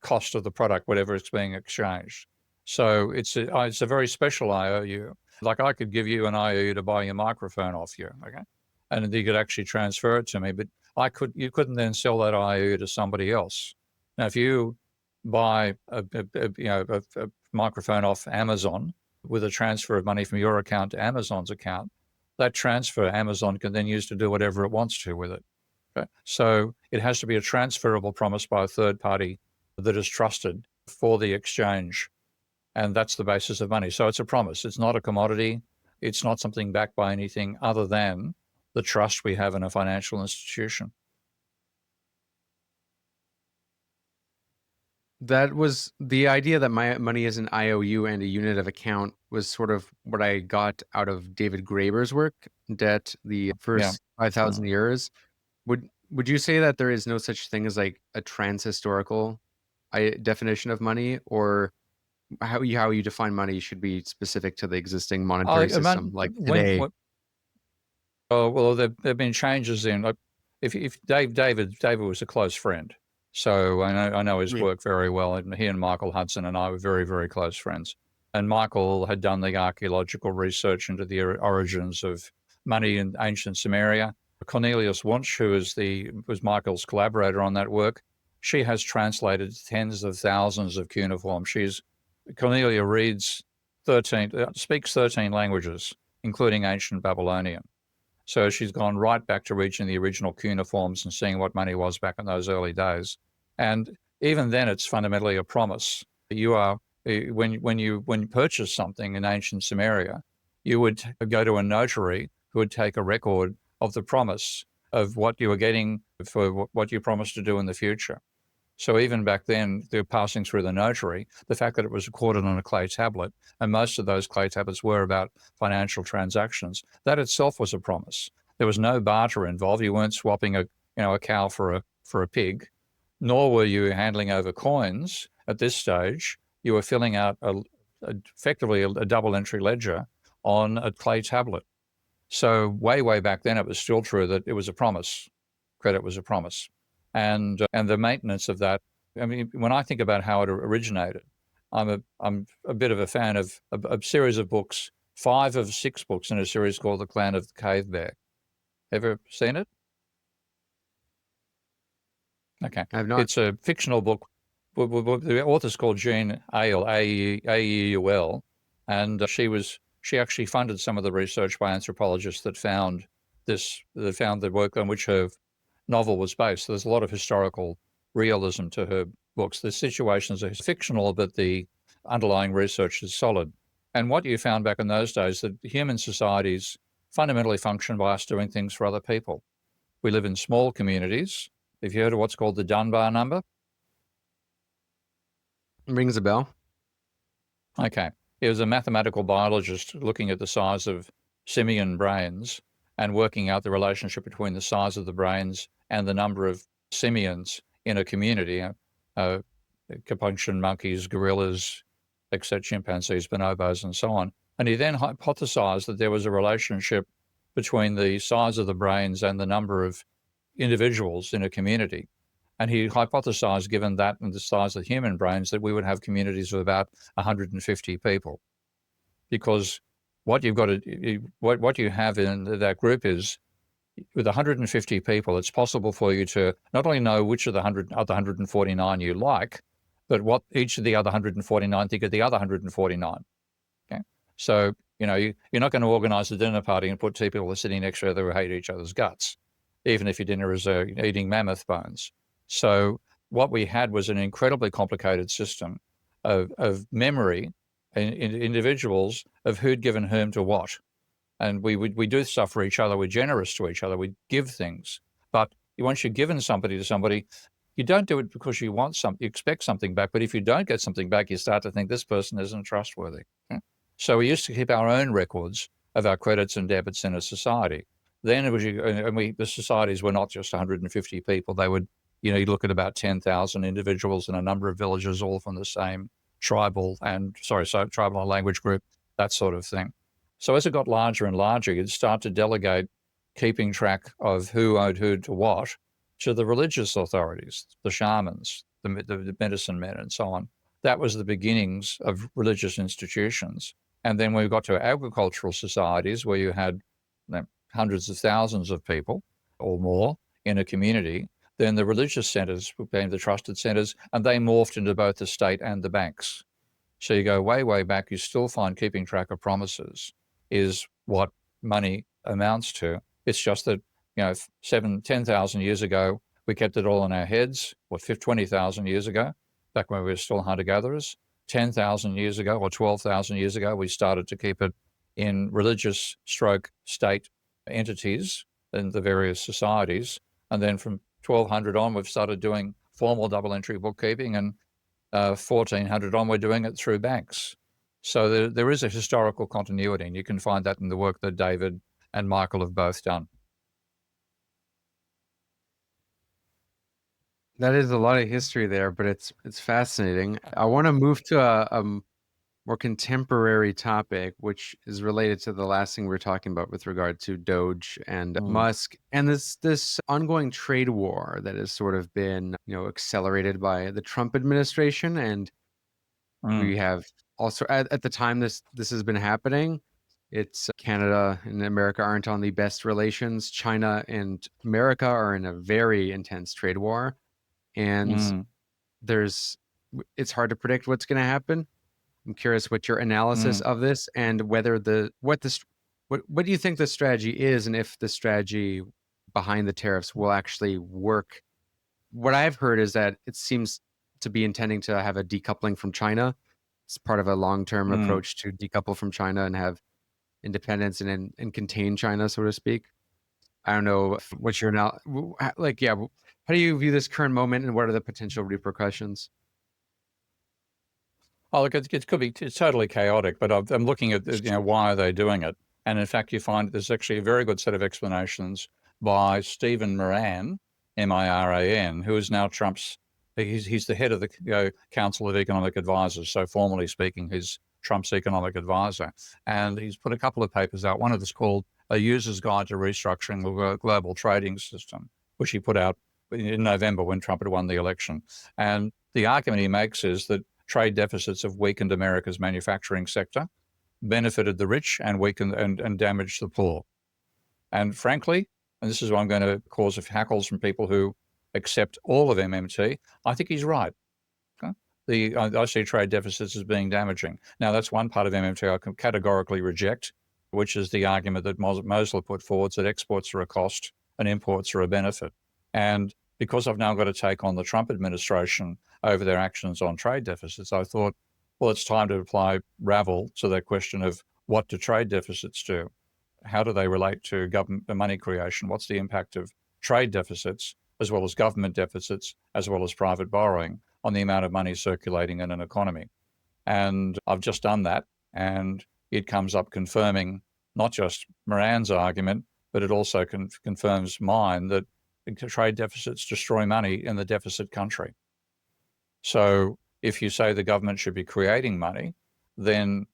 cost of the product, whatever is being exchanged. So it's a very special IOU. Like I could give you an IOU to buy your microphone off you, okay, and you could actually transfer it to me, but you couldn't then sell that IOU to somebody else. Now, if you buy a microphone off Amazon with a transfer of money from your account to Amazon's account, that transfer Amazon can then use to do whatever it wants to with it. Okay? So it has to be a transferable promise by a third party that is trusted for the exchange. And that's the basis of money. So it's a promise. It's not a commodity. It's not something backed by anything other than the trust we have in a financial institution. That was the idea that my money is an IOU and a unit of account was sort of what I got out of David Graeber's work, Debt, the first 5,000 years. Would you say that there is no such thing as like a transhistorical definition of money, or how you define money should be specific to the existing monetary system, like today? Well, there've been changes in. If David was a close friend, so I know his work very well. And he and Michael Hudson and I were very, very close friends. And Michael had done the archaeological research into the origins of money in ancient Sumeria, Cornelius Wunsch, who was Michael's collaborator on that work, she has translated tens of thousands of cuneiform. Cornelia speaks 13 languages, including ancient Babylonian. So she's gone right back to reaching the original cuneiforms and seeing what money was back in those early days. And even then, it's fundamentally a promise. When you purchase something in ancient Sumeria, you would go to a notary who would take a record of the promise of what you were getting for what you promised to do in the future. So even back then, they're passing through the notary, the fact that it was recorded on a clay tablet, and most of those clay tablets were about financial transactions, that itself was a promise. There was no barter involved. You weren't swapping a cow for a pig, nor were you handling over coins. At this stage, you were filling out effectively a double entry ledger on a clay tablet. So way back then, it was still true that it was a promise. Credit was a promise. And the maintenance of that. I mean, when I think about how it originated, I'm a bit of a fan of a series of books, 5 of 6 books in a series called The Clan of the Cave Bear. Ever seen it? Okay. I have not. It's a fictional book. The author's called Jean Aeul, Aeul, and she actually funded some of the research by anthropologists that found the work on which her novel was based. So there's a lot of historical realism to her books. The situations are fictional, but the underlying research is solid. And what you found back in those days, that human societies fundamentally function by us doing things for other people. We live in small communities. Have you heard of what's called the Dunbar number? Rings a bell. Okay. He was a mathematical biologist looking at the size of simian brains and working out the relationship between the size of the brains and the number of simians in a community, capuchin monkeys, gorillas, etc., chimpanzees, bonobos, and so on. And he then hypothesized that there was a relationship between the size of the brains and the number of individuals in a community. And he hypothesized, given that and the size of human brains, that we would have communities of about 150 people. Because what you have in that group is, with 150 people, it's possible for you to not only know which of the other 149 you like, but what each of the other 149 think of the other 149. Okay, so you're not going to organize a dinner party and put 2 people sitting next to each other who hate each other's guts, even if your dinner is eating mammoth bones. So what we had was an incredibly complicated system of memory in individuals of who'd given whom to what. And we do stuff for each other. We're generous to each other. We give things. But once you've given somebody to somebody, you don't do it because you want something, you expect something back. But if you don't get something back, you start to think this person isn't trustworthy. Okay? So we used to keep our own records of our credits and debits in a society. Then the societies were not just 150 people. They would, you look at about 10,000 individuals in a number of villages, all from the same tribal and language group, that sort of thing. So as it got larger and larger, you'd start to delegate keeping track of who owed who to what to the religious authorities, the shamans, the medicine men, and so on. That was the beginnings of religious institutions. And then we got to agricultural societies where you had hundreds of thousands of people or more in a community. Then the religious centers became the trusted centers, and they morphed into both the state and the banks. So you go way back, you still find keeping track of promises is what money amounts to. It's just that, 10,000 years ago, we kept it all in our heads. 20,000 years ago, back when we were still hunter-gatherers, 10,000 years ago or 12,000 years ago, we started to keep it in religious state entities in the various societies. And then from 1200 on, we've started doing formal double entry bookkeeping, and 1400 on, we're doing it through banks. So there is a historical continuity, and you can find that in the work that David and Michael have both done. That is a lot of history there, but it's fascinating. I want to move to a more contemporary topic, which is related to the last thing we were talking about with regard to Doge and Musk, and this ongoing trade war that has sort of been, accelerated by the Trump administration. And we have also, at the time this has been happening, It's Canada and America aren't on the best relations. China and America are in a very intense trade war. And it's hard to predict what's going to happen. I'm curious what your analysis of this and whether what do you think the strategy is, and if the strategy behind the tariffs will actually work. What I've heard is that it seems to be intending to have a decoupling from China. It's part of a long-term approach to decouple from China and have independence and contain China, so to speak. I don't know what's your how do you view this current moment, and what are the potential repercussions? Oh, look, it could be totally chaotic, but I'm looking at why are they doing it, and in fact, you find there's actually a very good set of explanations by Stephen Moran, Miran, who is now he's the head of the Council of Economic Advisors. So formally speaking, he's Trump's economic advisor, and he's put a couple of papers out. One of them is called A User's Guide to Restructuring the Global Trading System, which he put out in November when Trump had won the election. And the argument he makes is that trade deficits have weakened America's manufacturing sector, benefited the rich, and weakened and damaged the poor. And frankly, and this is why I'm going to cause hackles from people who accept all of MMT, I think he's right. I see trade deficits as being damaging. Now, that's one part of MMT I can categorically reject, which is the argument that Mosley put forward that exports are a cost and imports are a benefit. And because I've now got to take on the Trump administration over their actions on trade deficits, I thought, well, it's time to apply Ravel to that question of what do trade deficits do? How do they relate to government money creation? What's the impact of trade deficits, as well as government deficits, as well as private borrowing, on the amount of money circulating in an economy? And I've just done that, and it comes up confirming not just Moran's argument, but it also confirms mine that trade deficits destroy money in the deficit country. So if you say the government should be creating money, then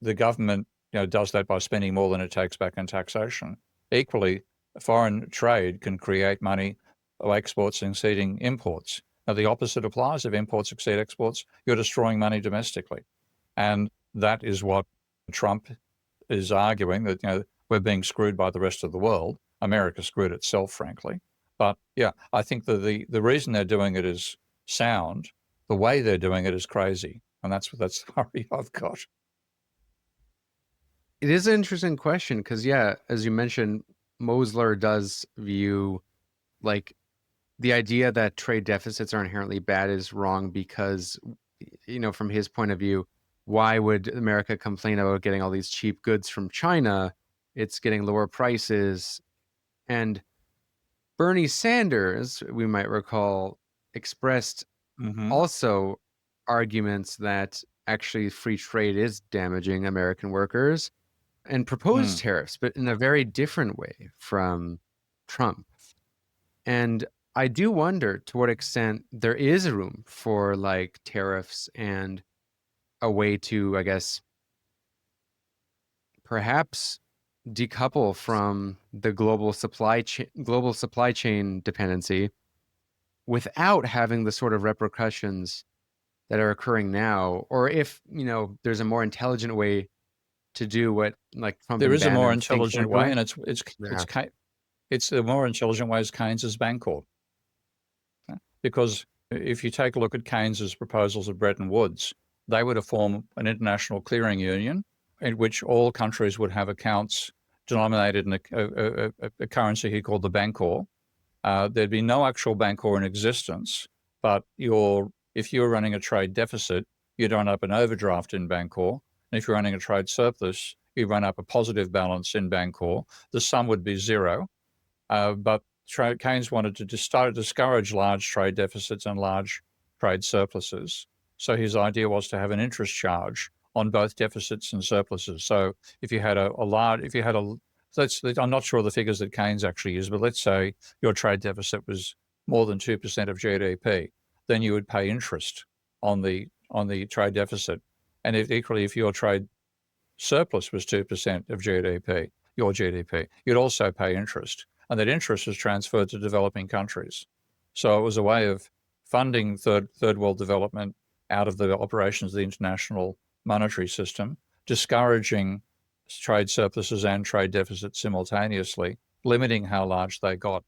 the government does that by spending more than it takes back in taxation. Equally, foreign trade can create money by exports exceeding imports. Now, the opposite applies. If imports exceed exports, you're destroying money domestically. And that is what Trump is arguing, that we're being screwed by the rest of the world. America screwed itself, frankly. But yeah, I think that the reason they're doing it is sound. The way they're doing it is crazy. And that's the worry I've got. It is an interesting question because, yeah, as you mentioned, Mosler does view the idea that trade deficits are inherently bad is wrong because, from his point of view, why would America complain about getting all these cheap goods from China? It's getting lower prices. And Bernie Sanders, we might recall, expressed also arguments that actually free trade is damaging American workers and proposed tariffs, but in a very different way from Trump. And I do wonder to what extent there is room for tariffs and a way to, I guess, perhaps decouple from the global supply chain dependency without having the sort of repercussions that are occurring now, or if there's a more intelligent way to do what Trump. There is a more intelligent way, and it's the more intelligent way is Keynes's Bancorp. Because if you take a look at Keynes's proposals of Bretton Woods, they were to form an international clearing union in which all countries would have accounts denominated in a currency he called the Bancor. There'd be no actual Bancor in existence, but if you're running a trade deficit, you'd run up an overdraft in Bancor. And if you're running a trade surplus, you run up a positive balance in Bancor. The sum would be zero. But Keynes wanted to discourage large trade deficits and large trade surpluses. So his idea was to have an interest charge on both deficits and surpluses. So if you had I'm not sure of the figures that Keynes actually used, but let's say your trade deficit was more than 2% of GDP, then you would pay interest on the trade deficit. And if your trade surplus was 2% of your GDP, you'd also pay interest. And that interest was transferred to developing countries. So it was a way of funding third world development out of the operations of the international monetary system, discouraging trade surpluses and trade deficits simultaneously, limiting how large they got.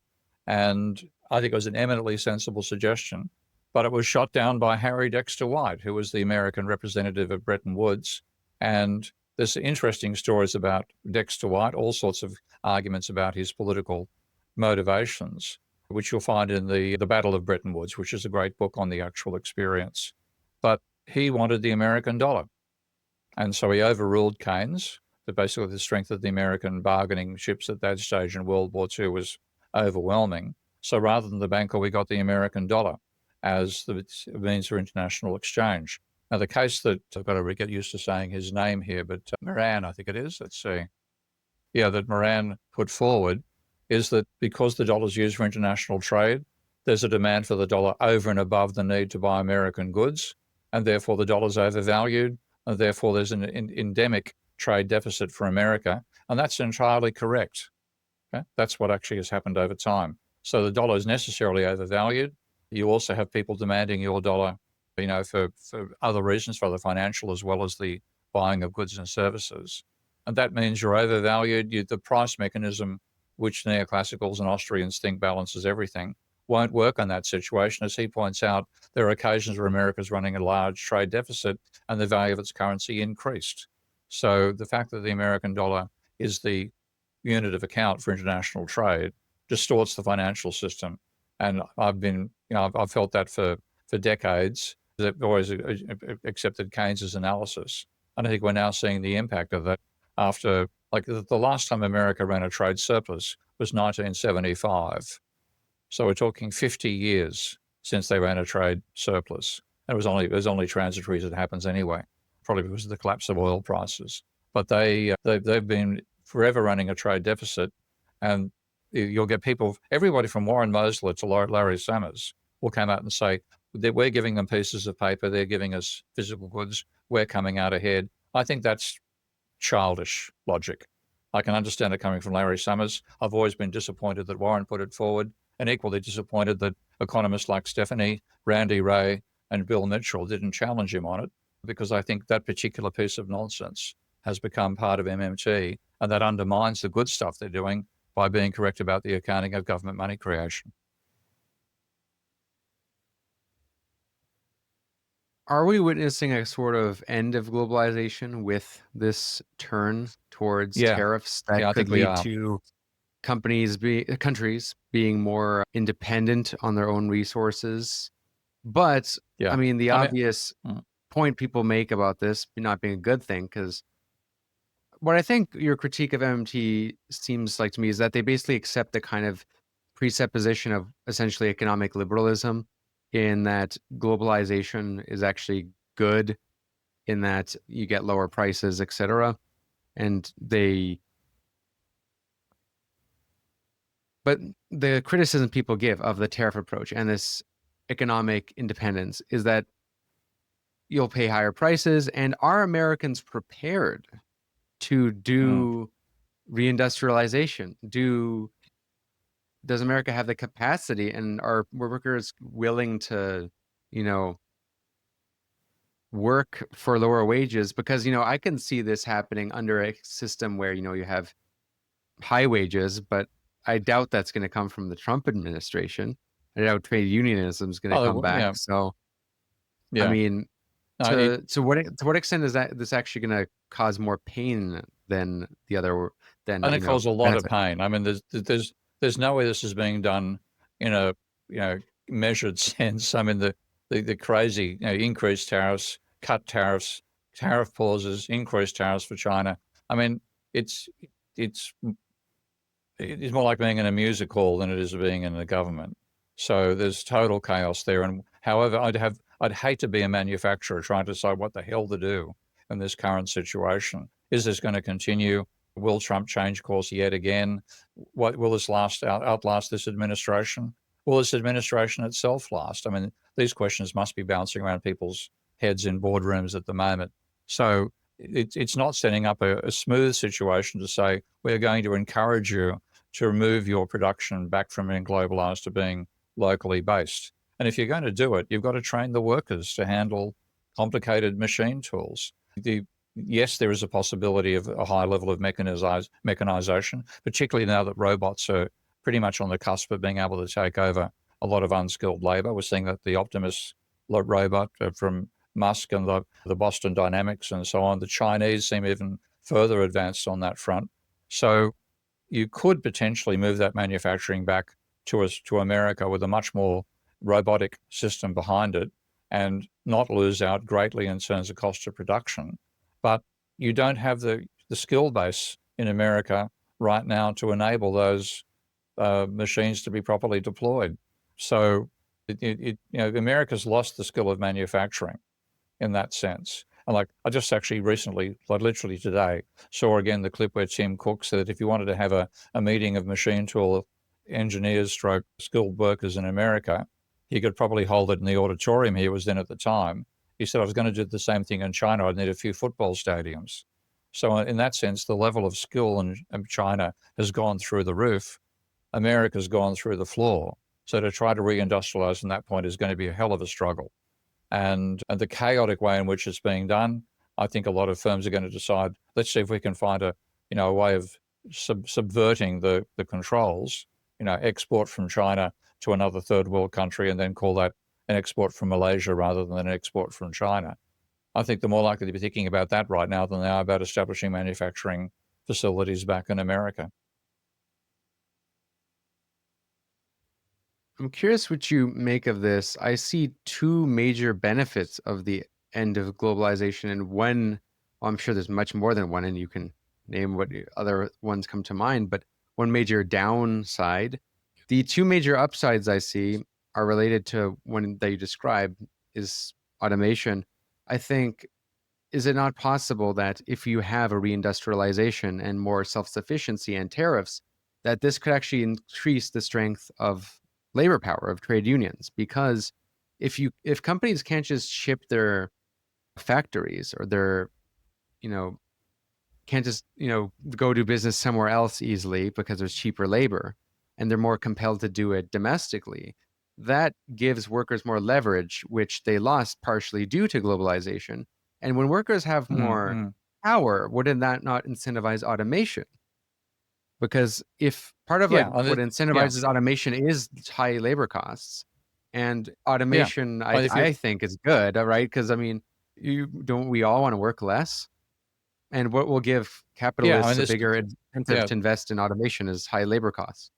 And I think it was an eminently sensible suggestion, but it was shot down by Harry Dexter White, who was the American representative of Bretton Woods. And there's interesting stories about Dexter White, all sorts of arguments about his political motivations, which you'll find in the Battle of Bretton Woods, which is a great book on the actual experience. But he wanted the American dollar. And so he overruled Keynes, that basically the strength of the American bargaining chips at that stage in World War II was overwhelming. So rather than the banker, we got the American dollar as the means for international exchange. Now, the case that I've got to get used to saying his name here, but Moran, I think it is, let's see. Yeah, that Moran put forward is that because the dollar is used for international trade, there's a demand for the dollar over and above the need to buy American goods, and therefore the dollar is overvalued, and therefore there's an endemic trade deficit for America, and that's entirely correct. Okay? That's what actually has happened over time. So the dollar is necessarily overvalued. You also have people demanding your dollar, for other reasons, for the financial as well as the buying of goods and services. And that means you're overvalued. The price mechanism, which neoclassicals and Austrians think balances everything, won't work on that situation. As he points out, there are occasions where America's running a large trade deficit and the value of its currency increased. So the fact that the American dollar is the unit of account for international trade distorts the financial system. And I've felt that for decades. I've always accepted Keynes's analysis. And I think we're now seeing the impact of that after, like, the last time America ran a trade surplus was 1975. So we're talking 50 years since they ran a trade surplus. It was only transitory as it happens anyway, probably because of the collapse of oil prices. But they've been forever running a trade deficit, and you'll get people, everybody from Warren Mosler to Larry Summers will come out and say that we're giving them pieces of paper, they're giving us physical goods, we're coming out ahead. I think that's childish logic. I can understand it coming from Larry Summers. I've always been disappointed that Warren put it forward, and equally disappointed that economists like Stephanie, Randy Ray, and Bill Mitchell didn't challenge him on it, because I think that particular piece of nonsense has become part of MMT, and that undermines the good stuff they're doing by being correct about the accounting of government money creation. Are we witnessing a sort of end of globalization with this turn towards tariffs that could lead to countries being more independent on their own resources? But I mean, the obvious point people make about this not being a good thing, because what I think your critique of MMT seems like to me is that they basically accept the kind of presupposition of essentially economic liberalism, in that globalization is actually good, in that you get lower prices, etc. But the criticism people give of the tariff approach and this economic independence is that you'll pay higher prices, and are Americans prepared to do reindustrialization? Does America have the capacity, and are workers willing to, work for lower wages? Because, I can see this happening under a system where, you have high wages, but I doubt that's going to come from the Trump administration. I doubt trade unionism is going to come back. Yeah. So, I mean, to what extent is this actually going to cause more pain than the other? And it caused a lot of pain. I mean, there's no way this is being done in a measured sense. I mean, the crazy increased tariffs, cut tariffs, tariff pauses, increased tariffs for China. I mean, it's more like being in a music hall than it is being in the government. So there's total chaos there. And however, I'd hate to be a manufacturer trying to decide what the hell to do in this current situation. Is this going to continue? Will Trump change course yet again? What will this outlast this administration? Will this administration itself last? I mean, these questions must be bouncing around people's heads in boardrooms at the moment. So it's not setting up a smooth situation to say, we're going to encourage you to remove your production back from being globalized to being locally based. And if you're going to do it, you've got to train the workers to handle complicated machine tools. The yes, there is a possibility of a high level of mechanization, particularly now that robots are pretty much on the cusp of being able to take over a lot of unskilled labor. We're seeing that the Optimus robot from Musk and the Boston Dynamics and so on, the Chinese seem even further advanced on that front. So you could potentially move that manufacturing back to America with a much more robotic system behind it and not lose out greatly in terms of cost of production. But you don't have the skill base in America right now to enable those machines to be properly deployed. So America's lost the skill of manufacturing in that sense. And like I just actually recently, like literally today, saw again the clip where Tim Cook said that if you wanted to have a meeting of machine tool engineers stroke skilled workers in America, he could probably hold it in the auditorium he was in at the time. He said, I was going to do the same thing in China. I'd need a few football stadiums. So in that sense, the level of skill in China has gone through the roof. America's gone through the floor. So to try to reindustrialize from that point is going to be a hell of a struggle. And the chaotic way in which it's being done, I think a lot of firms are going to decide, let's see if we can find a way of subverting the controls, export from China to another third world country and then call that an export from Malaysia rather than an export from China. I think they're more likely to be thinking about that right now than they are about establishing manufacturing facilities back in America. I'm curious what you make of this. I see two major benefits of the end of globalization, and one, well, I'm sure there's much more than one, and you can name what other ones come to mind, but one major downside. The two major upsides I see are related to one that you described, is automation. I think, is it not possible that if you have a reindustrialization and more self-sufficiency and tariffs, that this could actually increase the strength of labor power of trade unions? Because if companies can't just ship their factories, or their can't just go do business somewhere else easily because there's cheaper labor, and they're more compelled to do it domestically, that gives workers more leverage, which they lost partially due to globalization. And when workers have more power, wouldn't that not incentivize automation? Because if part of what incentivizes automation is high labor costs, and automation, I think is good, right? Because we all want to work less? And what will give capitalists a bigger incentive to invest in automation is high labor costs.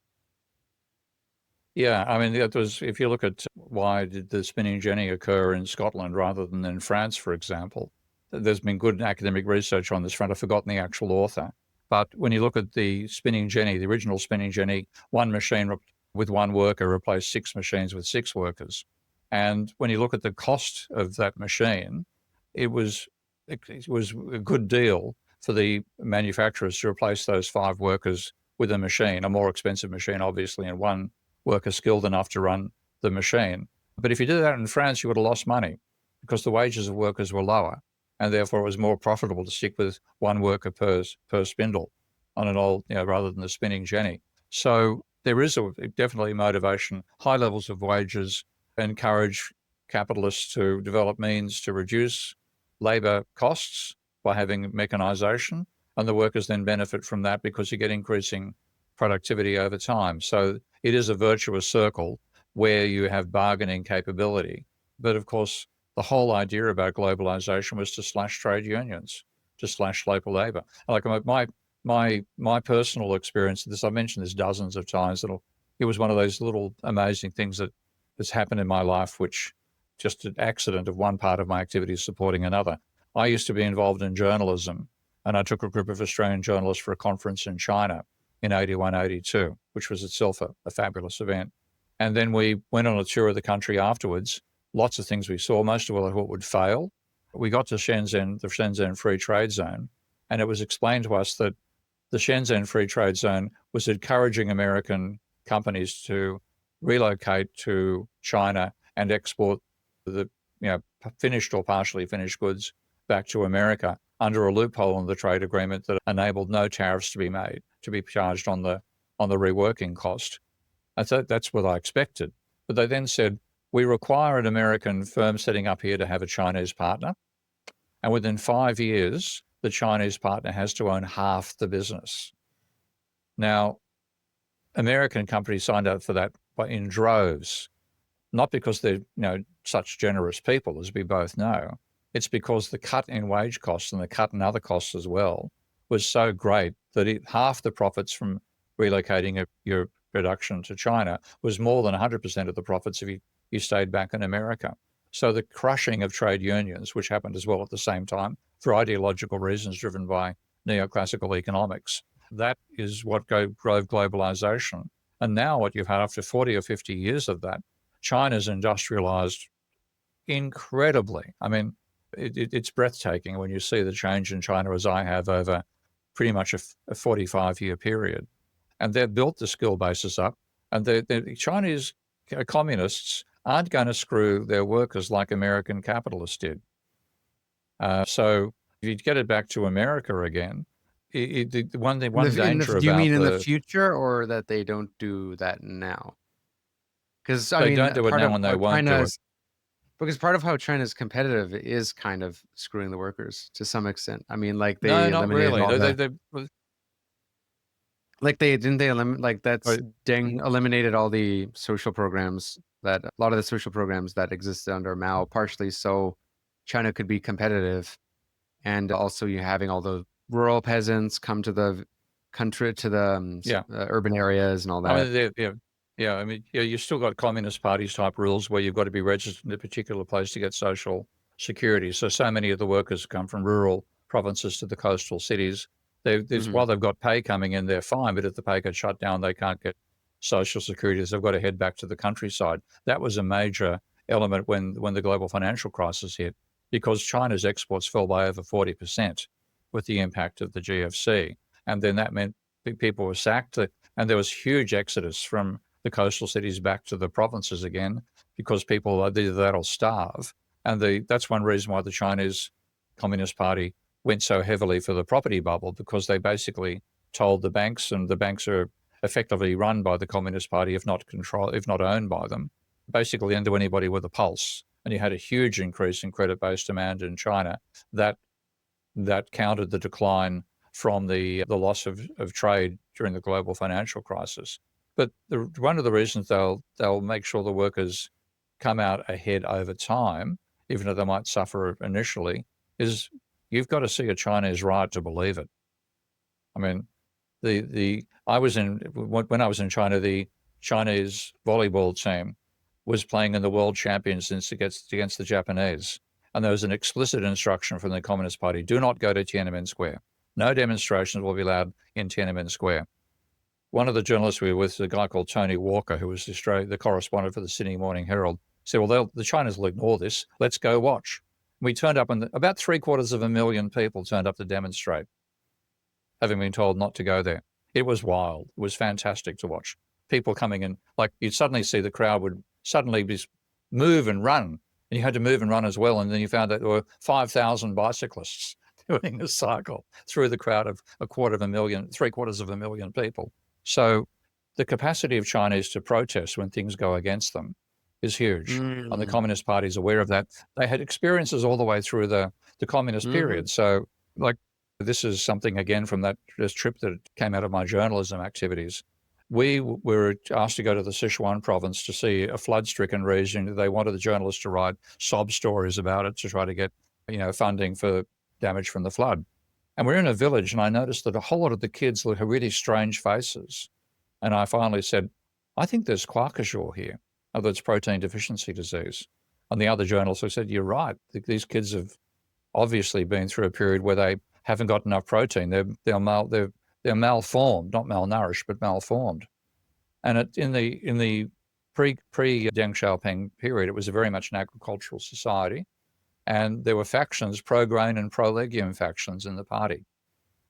Yeah, if you look at why did the spinning jenny occur in Scotland rather than in France, for example, there's been good academic research on this front. I've forgotten the actual author. But when you look at the spinning jenny, the original spinning jenny, one machine with one worker replaced 6 machines with 6 workers. And when you look at the cost of that machine, it was a good deal for the manufacturers to replace those 5 workers with a machine, a more expensive machine, obviously, and one worker skilled enough to run the machine. But if you did that in France, you would have lost money because the wages of workers were lower. And therefore, it was more profitable to stick with one worker per spindle on an old, rather than the spinning jenny. So there is definitely motivation. High levels of wages encourage capitalists to develop means to reduce labor costs by having mechanization, and the workers then benefit from that because you get increasing productivity over time. So it is a virtuous circle where you have bargaining capability. But of course, the whole idea about globalization was to slash trade unions, to slash local labor. Like my personal experience of this, I've mentioned this dozens of times. It was one of those little amazing things that has happened in my life, which just an accident of one part of my activities supporting another. I used to be involved in journalism, and I took a group of Australian journalists for a conference in China in 81, 82, which was itself a fabulous event. And then we went on a tour of the country afterwards. Lots of things we saw, most of all I thought would fail. We got to the Shenzhen Free Trade Zone, and it was explained to us that the Shenzhen Free Trade Zone was encouraging American companies to relocate to China and export the finished or partially finished goods back to America under a loophole in the trade agreement that enabled no tariffs to be charged on the reworking cost. That's what I expected. But they then said, we require an American firm setting up here to have a Chinese partner. And within 5 years, the Chinese partner has to own half the business. Now, American companies signed up for that in droves, not because they're such generous people, as we both know. It's because the cut in wage costs and the cut in other costs as well was so great that half the profits from relocating your production to China was more than 100% of the profits if you stayed back in America. So the crushing of trade unions, which happened as well at the same time for ideological reasons driven by neoclassical economics, that is what drove globalization. And now what you've had after 40 or 50 years of that, China's industrialized incredibly. I mean, it's breathtaking when you see the change in China as I have over pretty much a 45-year period. And they've built the skill bases up. And the Chinese communists aren't going to screw their workers like American capitalists did. So if you get it back to America again, the one danger do you about mean in the future, or that they don't do that now? Because they don't do it now and they won't do it. Because part of how China's competitive is kind of screwing the workers to some extent. I mean, like they No, not eliminated really. all Deng eliminated all the social programs, that a lot of the social programs that existed under Mao, partially so China could be competitive. And also you having all the rural peasants come to the country, to the urban areas and all that. I mean, you still got communist parties type rules where you've got to be registered in a particular place to get social security. So many of the workers come from rural provinces to the coastal cities. While they've got pay coming in, they're fine. But if the pay gets shut down, they can't get social security. So they've got to head back to the countryside. That was a major element when the global financial crisis hit, because China's exports fell by over 40% with the impact of the GFC. And then that meant people were sacked, and there was huge exodus from the coastal cities back to the provinces again, because people are either that or starve. And that's one reason why the Chinese Communist Party went so heavily for the property bubble, because they basically told the banks, and the banks are effectively run by the Communist Party, if not owned by them, basically into anybody with a pulse. And you had a huge increase in credit-based demand in China that countered the decline from the loss of trade during the global financial crisis. But one of the reasons they'll make sure the workers come out ahead over time, even though they might suffer initially, is you've got to see a Chinese riot to believe it. I mean, when I was in China, the Chinese volleyball team was playing in the World Championships against the Japanese. And there was an explicit instruction from the Communist Party: do not go to Tiananmen Square. No demonstrations will be allowed in Tiananmen Square. One of the journalists we were with, a guy called Tony Walker, who was the correspondent for the Sydney Morning Herald, said, well, the Chinese will ignore this. Let's go watch. We turned up, and about 750,000 people turned up to demonstrate, having been told not to go there. It was wild. It was fantastic to watch. People coming in, like you'd suddenly see the crowd would suddenly just move and run, and you had to move and run as well. And then you found that there were 5,000 bicyclists doing a cycle through the crowd of 750,000 people. So the capacity of Chinese to protest when things go against them is huge. And the Communist Party is aware of that. They had experiences all the way through the communist period. So like, this is something, again, from this trip that came out of my journalism activities. We were asked to go to the Sichuan province to see a flood-stricken region. They wanted the journalists to write sob stories about it to try to get, funding for damage from the flood. And we're in a village, and I noticed that a whole lot of the kids look at really strange faces. And I finally said, I think there's Kwakashaw here. In other words, protein deficiency disease. And the other journalist who said, you're right. These kids have obviously been through a period where they haven't got enough protein. They're malformed, not malnourished, but malformed. And in the pre-Deng Xiaoping period, it was very much an agricultural society. And there were factions, pro-grain and pro-legume factions in the party.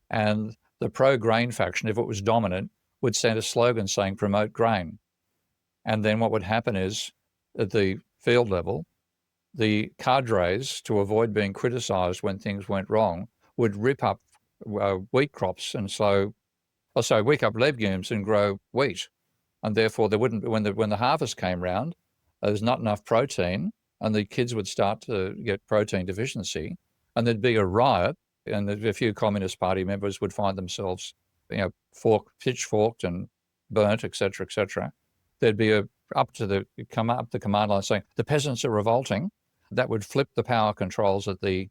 And the pro-grain faction, if it was dominant, would send a slogan saying, promote grain. And then what would happen is, at the field level, the cadres, to avoid being criticized when things went wrong, would rip up wheat crops wheat up legumes and grow wheat. And therefore, there wouldn't, when the harvest came round, there's not enough protein, and the kids would start to get protein deficiency. and there'd be a riot, and a few Communist Party members would find themselves, pitchforked and burnt, etc., etc. There'd be up the command line saying the peasants are revolting. That would flip the power controls at the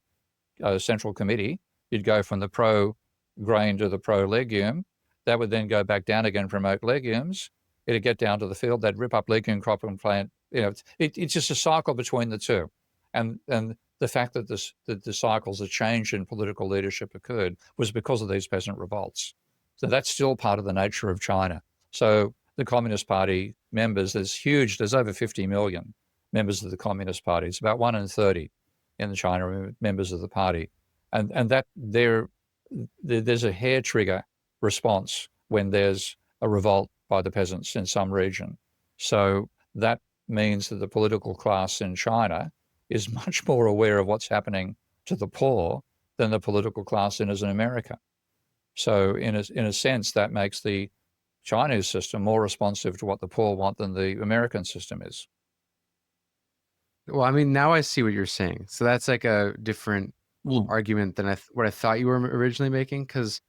Central Committee. You'd go from the pro-grain to the pro-legume. That would then go back down again, promote legumes. It'd get down to the field. They'd rip up legume crop and plant. It's just a cycle between the two, and the fact that the cycles, the change in political leadership occurred was because of these peasant revolts. So that's still part of the nature of China. So the Communist Party members, there's over 50 million members of the Communist Party. It's about 1 in 30 in China members of the party, and that there's a hair trigger response when there's a revolt by the peasants in some region. So that means that the political class in China is much more aware of what's happening to the poor than the political class in America. So in a sense, that makes the Chinese system more responsive to what the poor want than the American system is. Well, I mean, now I see what you're saying. So that's like a different argument than what I thought you were originally making, because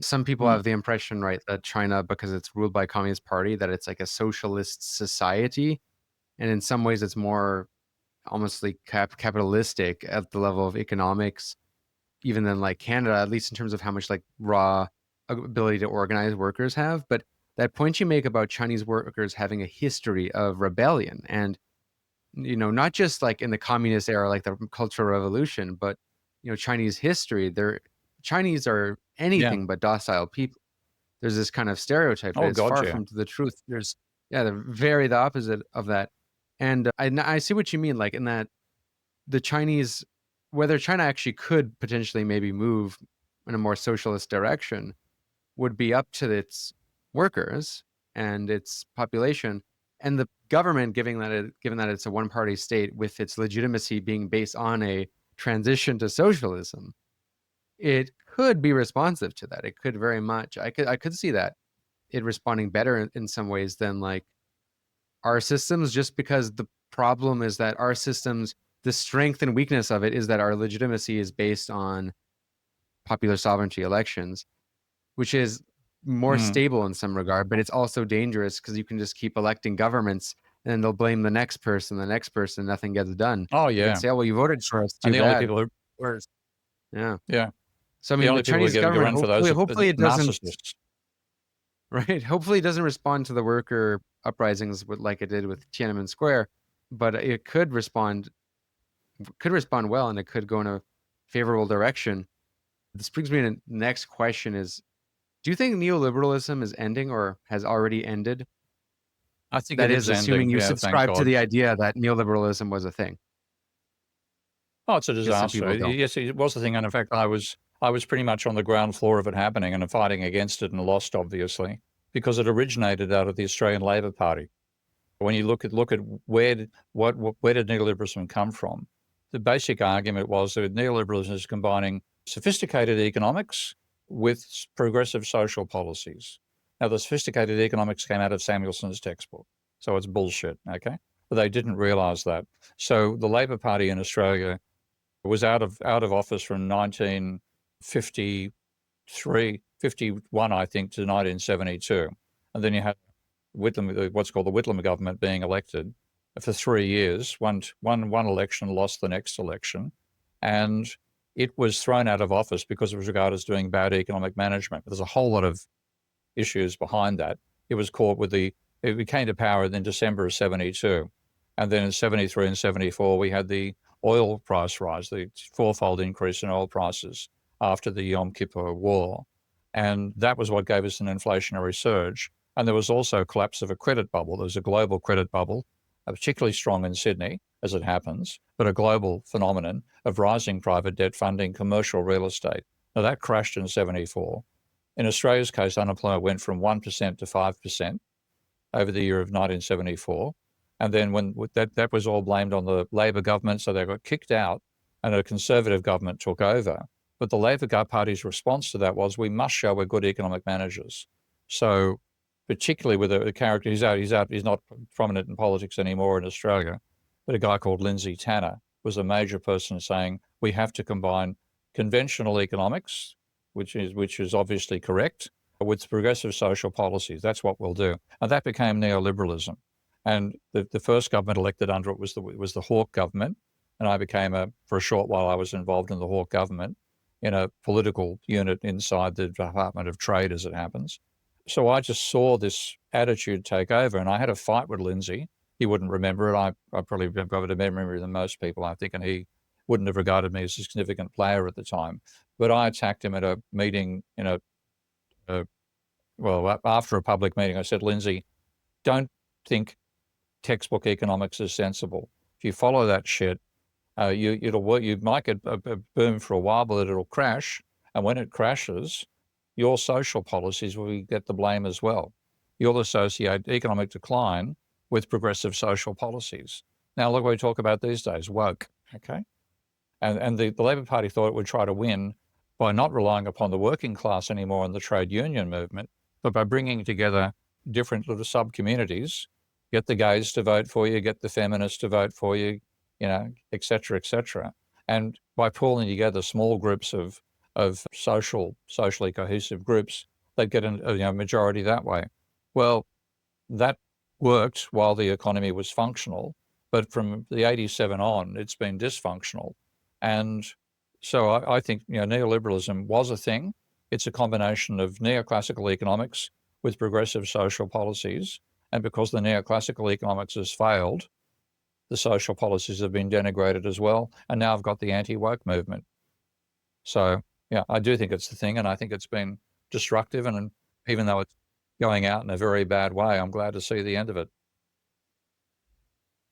some people have the impression, right, that China, because it's ruled by a Communist Party, that it's like a socialist society. And in some ways, it's more almost like capitalistic at the level of economics, even than like Canada, at least in terms of how much like raw ability to organize workers have. But that point you make about Chinese workers having a history of rebellion, and not just like in the communist era, like the Cultural Revolution, but Chinese history, Chinese are anything but docile people. There's this kind of stereotype that it's far from the truth. They're very the opposite of that. And I see what you mean, like in that the Chinese, whether China actually could potentially maybe move in a more socialist direction, would be up to its workers and its population, and the government, given that it's a one-party state with its legitimacy being based on a transition to socialism, it could be responsive to that. It could very much. I could see that it responding better in some ways than like our systems, just because the problem is that our systems, the strength and weakness of it is that our legitimacy is based on popular sovereignty elections, which is more stable in some regard, but it's also dangerous because you can just keep electing governments and then they'll blame the next person, nothing gets done. Oh, yeah. You can say, oh, well, you voted for us, too and the bad. only people who, Yeah. So, I mean, the Chinese government, hopefully it doesn't, narcissists. right? Hopefully it doesn't respond to the worker uprisings like it did with Tiananmen Square, but it could respond well, and it could go in a favorable direction. This brings me to the next question is, do you think neoliberalism is ending or has already ended? I think that it is is assuming ending. you Yeah, subscribe thank to God. the idea that neoliberalism was a thing. Oh, it's a Because some people disaster. don't. Yes, it was the thing. And in fact, I was pretty much on the ground floor of it happening and fighting against it and lost, obviously, because it originated out of the Australian Labor Party. When you look at where did neoliberalism come from? The basic argument was that neoliberalism is combining sophisticated economics with progressive social policies. Now, the sophisticated economics came out of Samuelson's textbook, so it's bullshit, okay? But they didn't realize that. So the Labor Party in Australia was out of office from 1951, I think, to 1972. And then you had what's called the Whitlam government being elected for 3 years. One election, lost the next election, and it was thrown out of office because it was regarded as doing bad economic management. There's a whole lot of issues behind that. It was caught it came to power in December of 72. And then in 73 and 74, we had the oil price rise, the fourfold increase in oil prices after the Yom Kippur War. And that was what gave us an inflationary surge. And there was also a collapse of a credit bubble. There was a global credit bubble, particularly strong in Sydney, as it happens, but a global phenomenon of rising private debt funding commercial real estate. Now, that crashed in 74. In Australia's case, unemployment went from 1% to 5% over the year of 1974. And then when that was all blamed on the Labor government, so they got kicked out and a Conservative government took over. But the Labor Party's response to that was, we must show we're good economic managers. So particularly with a character, he's not prominent in politics anymore in Australia, but a guy called Lindsay Tanner was a major person saying, we have to combine conventional economics, which is obviously correct, with progressive social policies. That's what we'll do. And that became neoliberalism. And the first government elected under it was the Hawke government. And I became for a short while, I was involved in the Hawke government in a political unit inside the Department of Trade, as it happens. So I just saw this attitude take over, and I had a fight with Lindsay. He wouldn't remember it. I probably have a better memory than most people, I think, and he wouldn't have regarded me as a significant player at the time. But I attacked him at a meeting after a public meeting. I said, Lindsay, don't think textbook economics is sensible. If you follow that shit, it'll work. You might get a boom for a while, but it'll crash. And when it crashes, your social policies will get the blame as well. You'll associate economic decline with progressive social policies. Now, look what we talk about these days, woke, okay? And the Labor Party thought it would try to win by not relying upon the working class anymore in the trade union movement, but by bringing together different little sub-communities, get the gays to vote for you, get the feminists to vote for you, et cetera, et cetera. And by pulling together small groups of socially cohesive groups, they'd get a majority that way. Well, that worked while the economy was functional, but from the 87 on, it's been dysfunctional. And so I think neoliberalism was a thing. It's a combination of neoclassical economics with progressive social policies. And because the neoclassical economics has failed, the social policies have been denigrated as well. And now I've got the anti-woke movement. So, yeah, I do think it's the thing, and I think it's been destructive. And even though it's going out in a very bad way, I'm glad to see the end of it.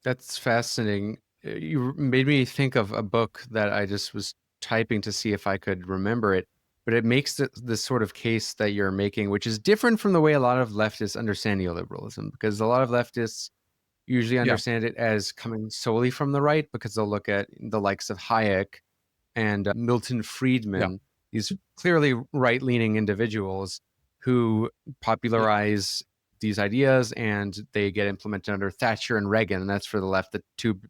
That's fascinating. You made me think of a book that I just was typing to see if I could remember it, but it makes this sort of case that you're making, which is different from the way a lot of leftists understand neoliberalism, because a lot of leftists usually understand it as coming solely from the right, because they'll look at the likes of Hayek and Milton Friedman, these clearly right-leaning individuals who popularize these ideas, and they get implemented under Thatcher and Reagan, and that's for the left, the two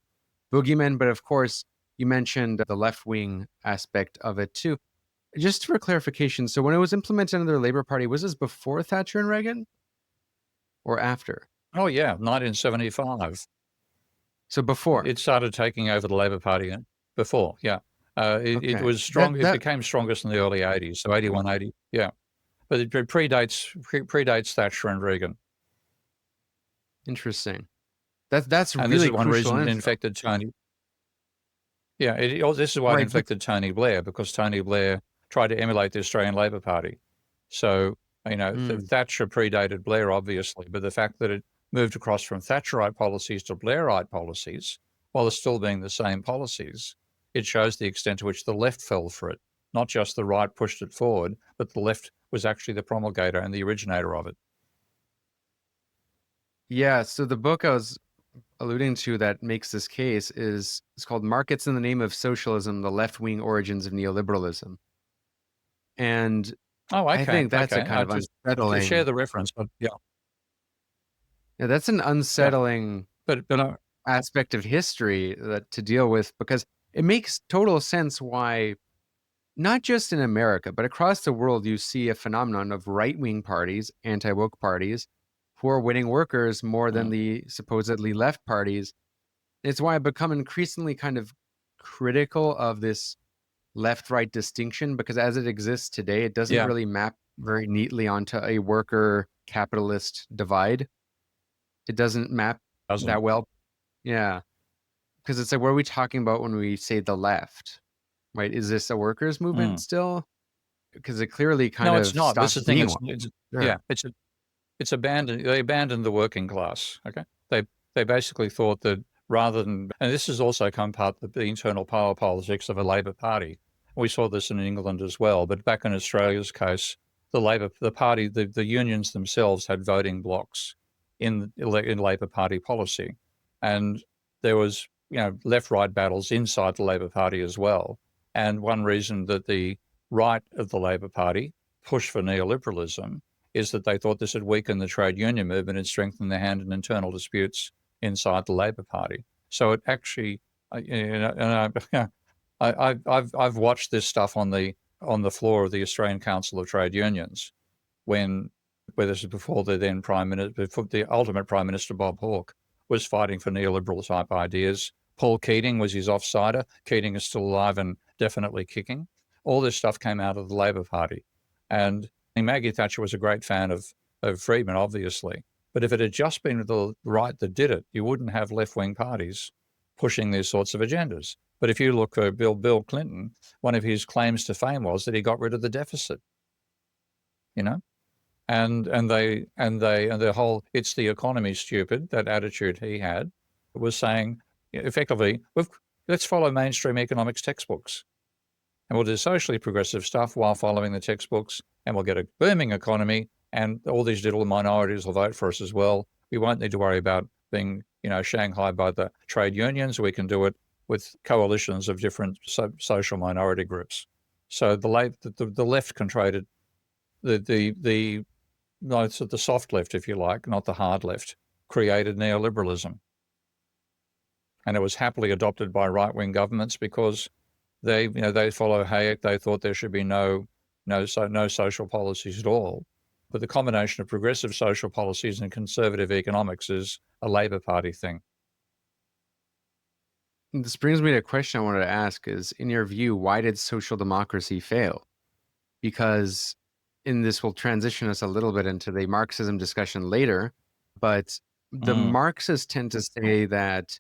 boogeymen. But of course, you mentioned the left-wing aspect of it too. Just for clarification, so when it was implemented under the Labour Party, was this before Thatcher and Reagan or after? Oh, yeah, 1975. So before. It started taking over the Labour Party before, yeah. It was strong. It became strongest in the early 80s, so 81, 80, yeah. But it predates Thatcher and Reagan. Interesting. That's and really this is one crucial reason it info. infected Tony. Yeah, this is why it infected Tony Blair, because Tony Blair tried to emulate the Australian Labor Party. So, Thatcher predated Blair, obviously, but the fact that it moved across from Thatcherite policies to Blairite policies, while it's still being the same policies, it shows the extent to which the left fell for it. Not just the right pushed it forward, but the left was actually the promulgator and the originator of it. Yeah, so the book I was alluding to that makes this case it's called Markets in the Name of Socialism, The Left-Wing Origins of Neoliberalism. And I think that's a kind of unsettling... To share the reference, but yeah. Yeah, that's an unsettling aspect of history to deal with, because it makes total sense why, not just in America, but across the world, you see a phenomenon of right-wing parties, anti-woke parties, who are winning workers more than the supposedly left parties. It's why I've become increasingly kind of critical of this left-right distinction, because as it exists today, it doesn't really map very neatly onto a worker-capitalist divide. It doesn't map that well. Yeah. Because it's like, what are we talking about when we say the left? Right? Is this a workers' movement still? Because it clearly kind of No, it's not. This is the thing. It's abandoned. They abandoned the working class. Okay, they basically thought that rather than, and this has also come part of the internal power politics of a Labor Party. We saw this in England as well, but back in Australia's case, the party, the unions themselves had voting blocks in Labor Party policy, and there was left-right battles inside the Labor Party as well. And one reason that the right of the Labor Party pushed for neoliberalism is that they thought this would weaken the trade union movement and strengthen their hand in internal disputes inside the Labor Party. So it actually, I've watched this stuff on the floor of the Australian Council of Trade Unions, where this is before the then Prime Minister, before the ultimate Prime Minister Bob Hawke was fighting for neoliberal type ideas. Paul Keating was his offsider. Keating is still alive and definitely kicking. All this stuff came out of the Labor Party, and Maggie Thatcher was a great fan of Friedman, obviously. But if it had just been the right that did it, you wouldn't have left-wing parties pushing these sorts of agendas. But if you look at Bill Clinton, one of his claims to fame was that he got rid of the deficit. You know, and the whole "it's the economy, stupid" that attitude he had was saying effectively, let's follow mainstream economics textbooks, and we'll do socially progressive stuff while following the textbooks, and we'll get a booming economy, and all these little minorities will vote for us as well. We won't need to worry about being, shanghaied by the trade unions. We can do it with coalitions of different social minority groups. So the left controlled the soft left, if you like, not the hard left, created neoliberalism. And it was happily adopted by right-wing governments because they follow Hayek. They thought there should be no social policies at all. But the combination of progressive social policies and conservative economics is a Labor Party thing. This brings me to a question I wanted to ask is, in your view, why did social democracy fail? Because, and this will transition us a little bit into the Marxism discussion later, but the Marxists tend to say that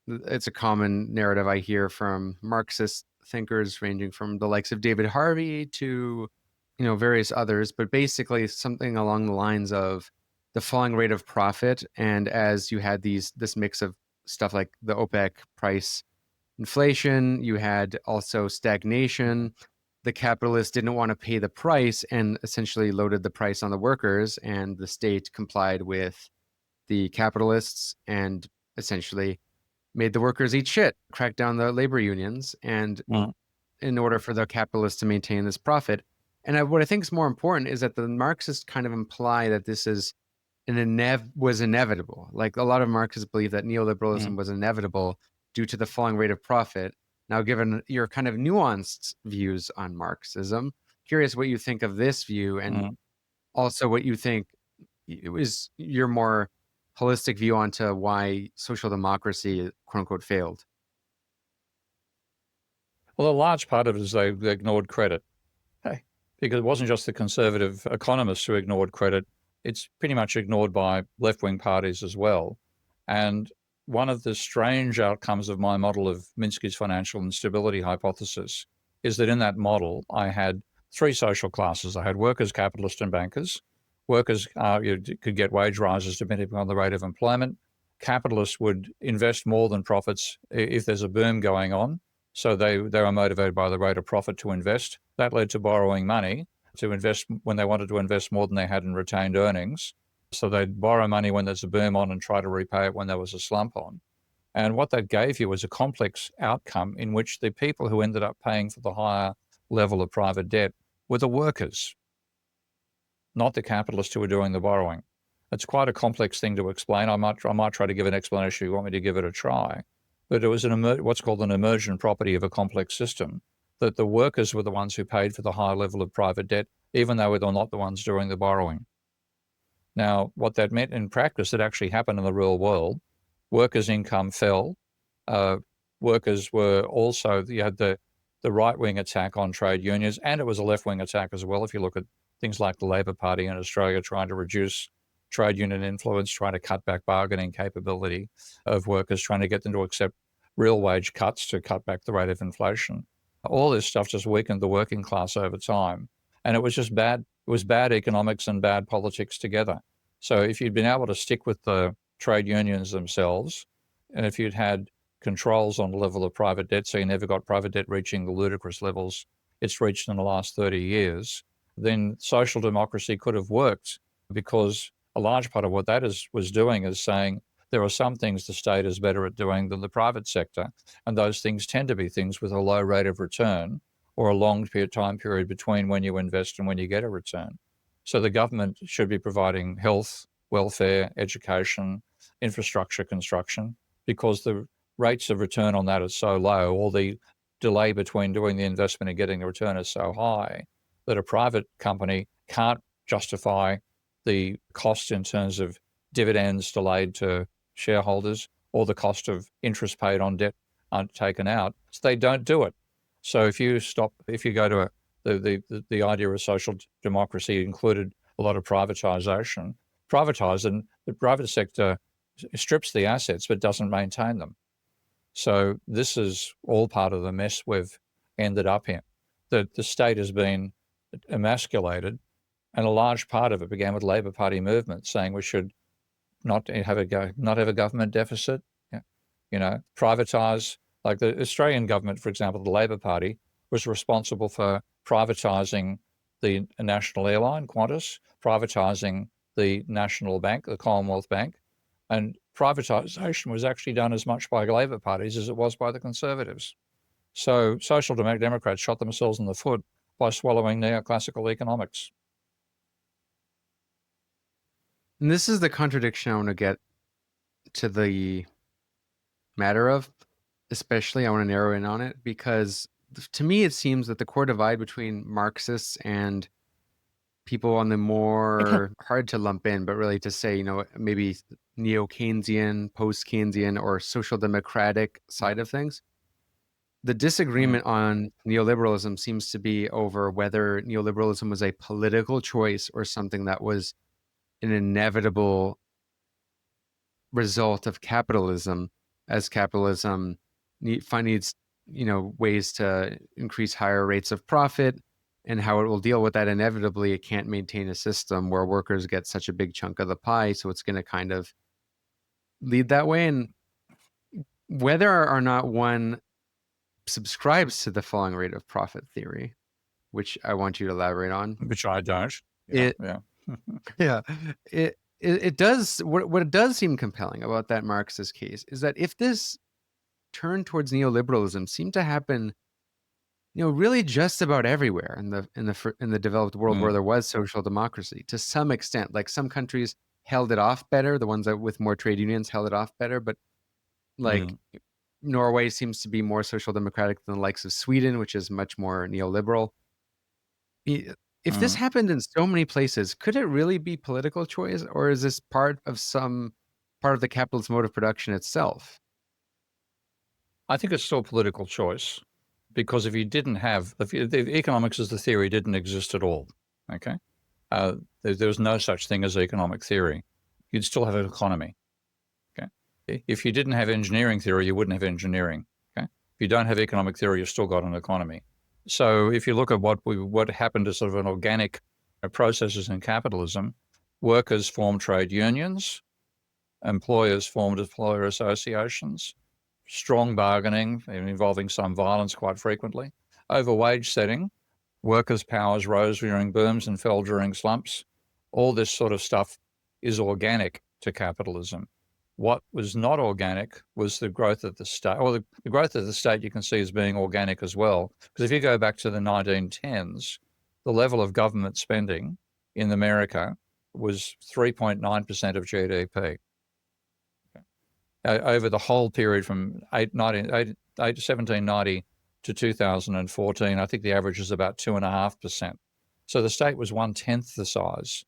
it's a common narrative I hear from Marxist thinkers ranging from the likes of David Harvey to, various others, but basically something along the lines of the falling rate of profit. And as you had this mix of stuff like the OPEC price inflation, you had also stagnation. The capitalists didn't want to pay the price and essentially loaded the price on the workers, and the state complied with the capitalists and essentially made the workers eat shit, cracked down the labor unions, and in order for the capitalists to maintain this profit. And what I think is more important is that the Marxists kind of imply that this is was inevitable. Like, a lot of Marxists believe that neoliberalism was inevitable due to the falling rate of profit. Now, given your kind of nuanced views on Marxism, curious what you think of this view, and also what you think is your more holistic view onto why social democracy, quote unquote, failed. Well, a large part of it is they ignored credit. Hey, because it wasn't just the conservative economists who ignored credit. It's pretty much ignored by left-wing parties as well. And one of the strange outcomes of my model of Minsky's financial instability hypothesis is that in that model, I had three social classes. I had workers, capitalists, and bankers. Workers could get wage rises depending on the rate of employment. Capitalists would invest more than profits if there's a boom going on. So they were motivated by the rate of profit to invest. That led to borrowing money to invest when they wanted to invest more than they had in retained earnings. So they'd borrow money when there's a boom on and try to repay it when there was a slump on. And what that gave you was a complex outcome in which the people who ended up paying for the higher level of private debt were the workers, not the capitalists who were doing the borrowing. It's quite a complex thing to explain. I might try to give an explanation if you want me to give it a try. But it was what's called an emergent property of a complex system, that the workers were the ones who paid for the high level of private debt, even though they were not the ones doing the borrowing. Now, what that meant in practice, it actually happened in the real world. Workers' income fell. Workers were also, you had the right-wing attack on trade unions, and it was a left-wing attack as well. If you look at things like the Labor Party in Australia trying to reduce trade union influence, trying to cut back bargaining capability of workers, trying to get them to accept real wage cuts to cut back the rate of inflation. All this stuff just weakened the working class over time. And it was just bad. It was bad economics and bad politics together. So if you'd been able to stick with the trade unions themselves, and if you'd had controls on the level of private debt, so you never got private debt reaching the ludicrous levels it's reached in the last 30 years, then social democracy could have worked, because a large part of what that was doing is saying there are some things the state is better at doing than the private sector, and those things tend to be things with a low rate of return or a long time period between when you invest and when you get a return. So the government should be providing health, welfare, education, infrastructure construction, because the rates of return on that are so low. All the delay between doing the investment and getting the return is so high that a private company can't justify the cost in terms of dividends delayed to shareholders or the cost of interest paid on debt taken out. So they don't do it. So if you go to the idea of social democracy included a lot of privatization, and the private sector strips the assets but doesn't maintain them. So this is all part of the mess we've ended up in. The state has been emasculated, and a large part of it began with Labor Party movement saying we should not have a government deficit, privatise. Like the Australian government, for example, the Labor Party was responsible for privatising the national airline, Qantas, privatising the National Bank, the Commonwealth Bank, and privatisation was actually done as much by Labor parties as it was by the Conservatives. So social democrats shot themselves in the foot by swallowing neoclassical economics. And this is the contradiction I want to get to the matter of, especially I want to narrow in on it, because to me it seems that the core divide between Marxists and people on the more hard to lump in, but really to say, maybe neo-Keynesian, post-Keynesian, or social democratic side of things. The disagreement on neoliberalism seems to be over whether neoliberalism was a political choice or something that was an inevitable result of capitalism, as capitalism needs ways to increase higher rates of profit, and how it will deal with that. Inevitably, it can't maintain a system where workers get such a big chunk of the pie, so it's going to kind of lead that way. And whether or not one subscribes to the falling rate of profit theory, which I want you to elaborate on. Which I don't. It does. What it does seem compelling about that Marxist case is that if this turn towards neoliberalism seemed to happen, really just about everywhere in the developed world where there was social democracy to some extent. Like some countries held it off better, the ones that with more trade unions held it off better, but Norway seems to be more social democratic than the likes of Sweden, which is much more neoliberal. If this happened in so many places, could it really be political choice, or is this part of the capitalist mode of production itself? I think it's still political choice, because if the economics as the theory didn't exist at all, okay? There was no such thing as economic theory. You'd still have an economy, okay? If you didn't have engineering theory, you wouldn't have engineering, okay? If you don't have economic theory, you've still got an economy. So if you look at what happened to sort of an organic processes in capitalism, workers formed trade unions, employers formed employer associations, strong bargaining involving some violence quite frequently, over wage setting, workers' powers rose during booms and fell during slumps. All this sort of stuff is organic to capitalism. What was not organic was the growth of the state, or the growth of the state you can see as being organic as well. Because if you go back to the 1910s, the level of government spending in America was 3.9% of GDP. Over the whole period from 1790 to 2014, I think the average is about 2.5%. So the state was 1/10 the size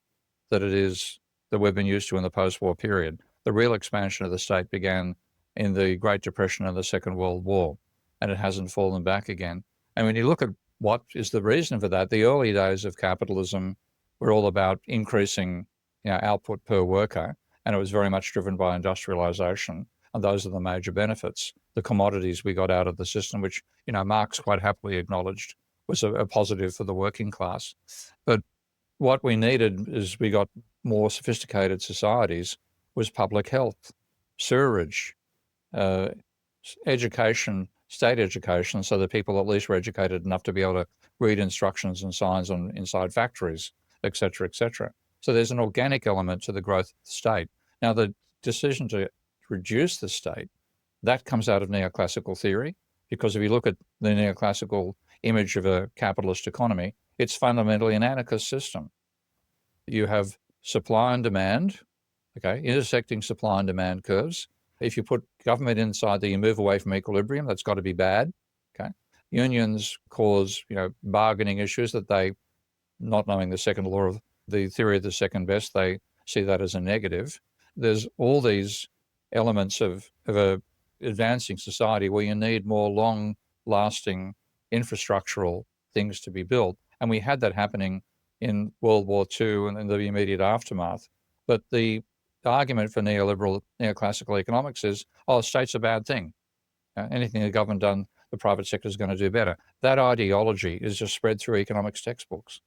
that it is that we've been used to in the post-war period. The real expansion of the state began in the Great Depression and the Second World War, and it hasn't fallen back again. And when you look at what is the reason for that, the early days of capitalism were all about increasing output per worker, and it was very much driven by industrialization. And those are the major benefits. The commodities we got out of the system, which, Marx quite happily acknowledged was a positive for the working class. But what we needed is we got more sophisticated societies was public health, sewerage, education, state education, so that people at least were educated enough to be able to read instructions and signs inside factories, et cetera, et cetera. So there's an organic element to the growth of the state. Now, the decision to reduce the state, that comes out of neoclassical theory, because if you look at the neoclassical image of a capitalist economy, it's fundamentally an anarchist system. You have supply and demand, intersecting supply and demand curves. If you put government inside there, you move away from equilibrium, that's got to be bad, okay? unions cause, bargaining issues that they, not knowing the second law of the theory of the second best, they see that as a negative. There's all these elements of a advancing society where you need more long-lasting infrastructural things to be built. And we had that happening in World War II and in the immediate aftermath. But the argument for neoclassical economics is, state's a bad thing. Anything the government done, the private sector is going to do better. That ideology is just spread through economics textbooks.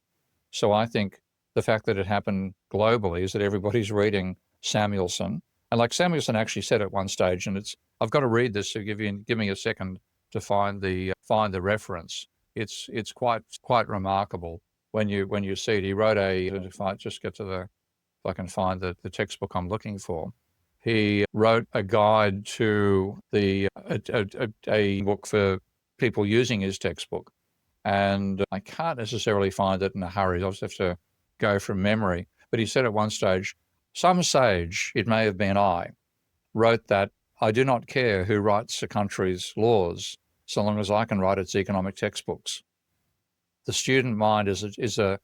So I think the fact that it happened globally is that everybody's reading Samuelson. And like Samuelson actually said at one stage, and I've got to read this, so give me a second to find the reference. It's quite remarkable when you see it. He wrote if I can find the textbook I'm looking for. He wrote a guide to a book for people using his textbook. And I can't necessarily find it in a hurry. I'll just have to go from memory. But he said at one stage, some sage, it may have been I, wrote that I do not care who writes a country's laws so long as I can write its economic textbooks. The student mind the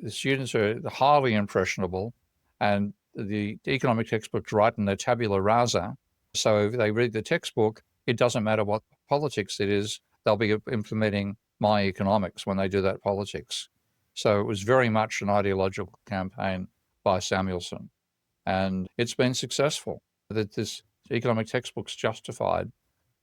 students are highly impressionable, and the economic textbooks write in their tabula rasa. So if they read the textbook, it doesn't matter what politics it is, they'll be implementing my economics when they do that politics. So it was very much an ideological campaign by Samuelson. And it's been successful. That this economic textbook's justified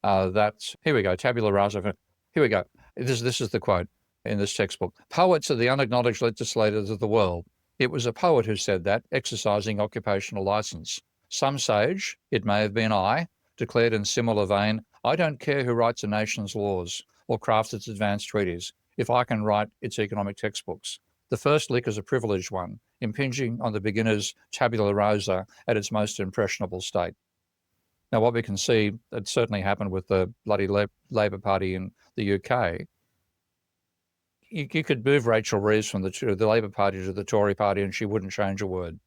that. Here we go, tabula rasa. Here we go. This is the quote in this textbook. Poets are the unacknowledged legislators of the world. It was a poet who said that, exercising occupational license. Some sage, it may have been I, declared in similar vein, I don't care who writes a nation's laws or crafts its advanced treaties, if I can write its economic textbooks. The first lick is a privileged one, impinging on the beginner's tabula rasa at its most impressionable state. Now, what we can see, it certainly happened with the bloody Labour Party in the UK. You could move Rachel Reeves from the Labour Party to the Tory Party and she wouldn't change a word.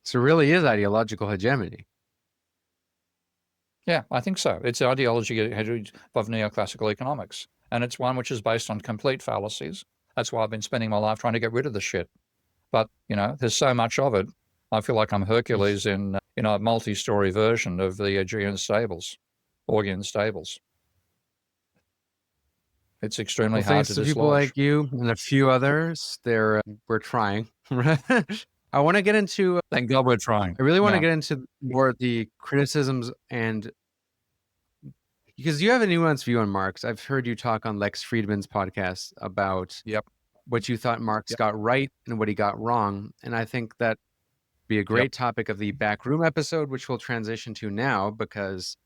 So it really is ideological hegemony. Yeah, I think so. It's the ideology of neoclassical economics. And it's one which is based on complete fallacies. That's why I've been spending my life trying to get rid of the shit. But, there's so much of it. I feel like I'm Hercules in a multi-story version of the Augean stables. It's extremely hard to dislodge. Thanks to people like you and a few others, we're trying. I want to get into... Thank God we're trying. I really want to get into more of the criticisms, and because you have a nuanced view on Marx. I've heard you talk on Lex Friedman's podcast about what you thought Marx got right and what he got wrong. And I think that would be a great topic of the Backroom episode, which we'll transition to now because,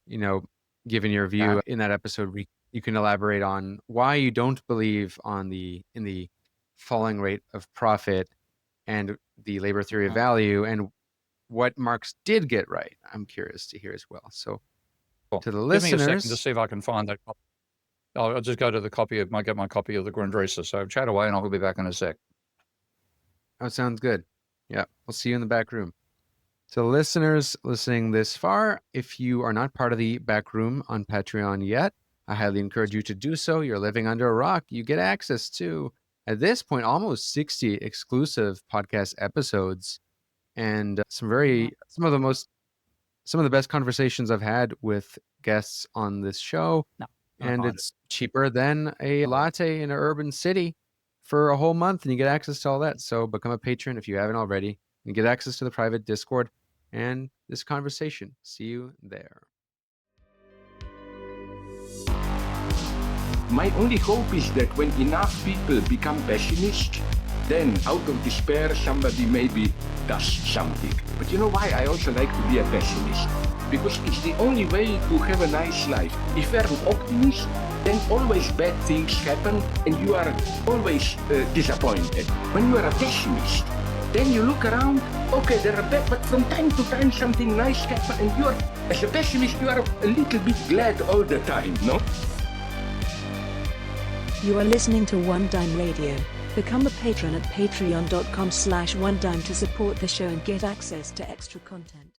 given your view in that episode, you can elaborate on why you don't believe in the falling rate of profit and the labor theory of value, and what Marx did get right. I'm curious to hear as well. So to the listeners... Give me a second to see if I can find that copy. I'll just go to the copy of get my copy of the Grundrisse. So chat away and I'll be back in a sec. Oh, sounds good. Yeah, we'll see you in the back room. So listeners listening this far, if you are not part of the Back Room on Patreon yet, I highly encourage you to do so. You're living under a rock. You get access to, at this point, almost 60 exclusive podcast episodes and some of the best conversations I've had with guests on this show. And it's cheaper than a latte in an urban city for a whole month, and you get access to all that. So become a patron if you haven't already, and get access to the private Discord and this conversation. See you there. My only hope is that when enough people become pessimist, then out of despair somebody maybe does something. But you know why I also like to be a pessimist? Because it's the only way to have a nice life. If you're an optimist, then always bad things happen and you are always disappointed. When you are a pessimist, then you look around, okay, there are bad, but from time to time something nice happens and you are, as a pessimist, you are a little bit glad all the time, no? You are listening to One Dime Radio. Become a patron at patreon.com/onedime to support the show and get access to extra content.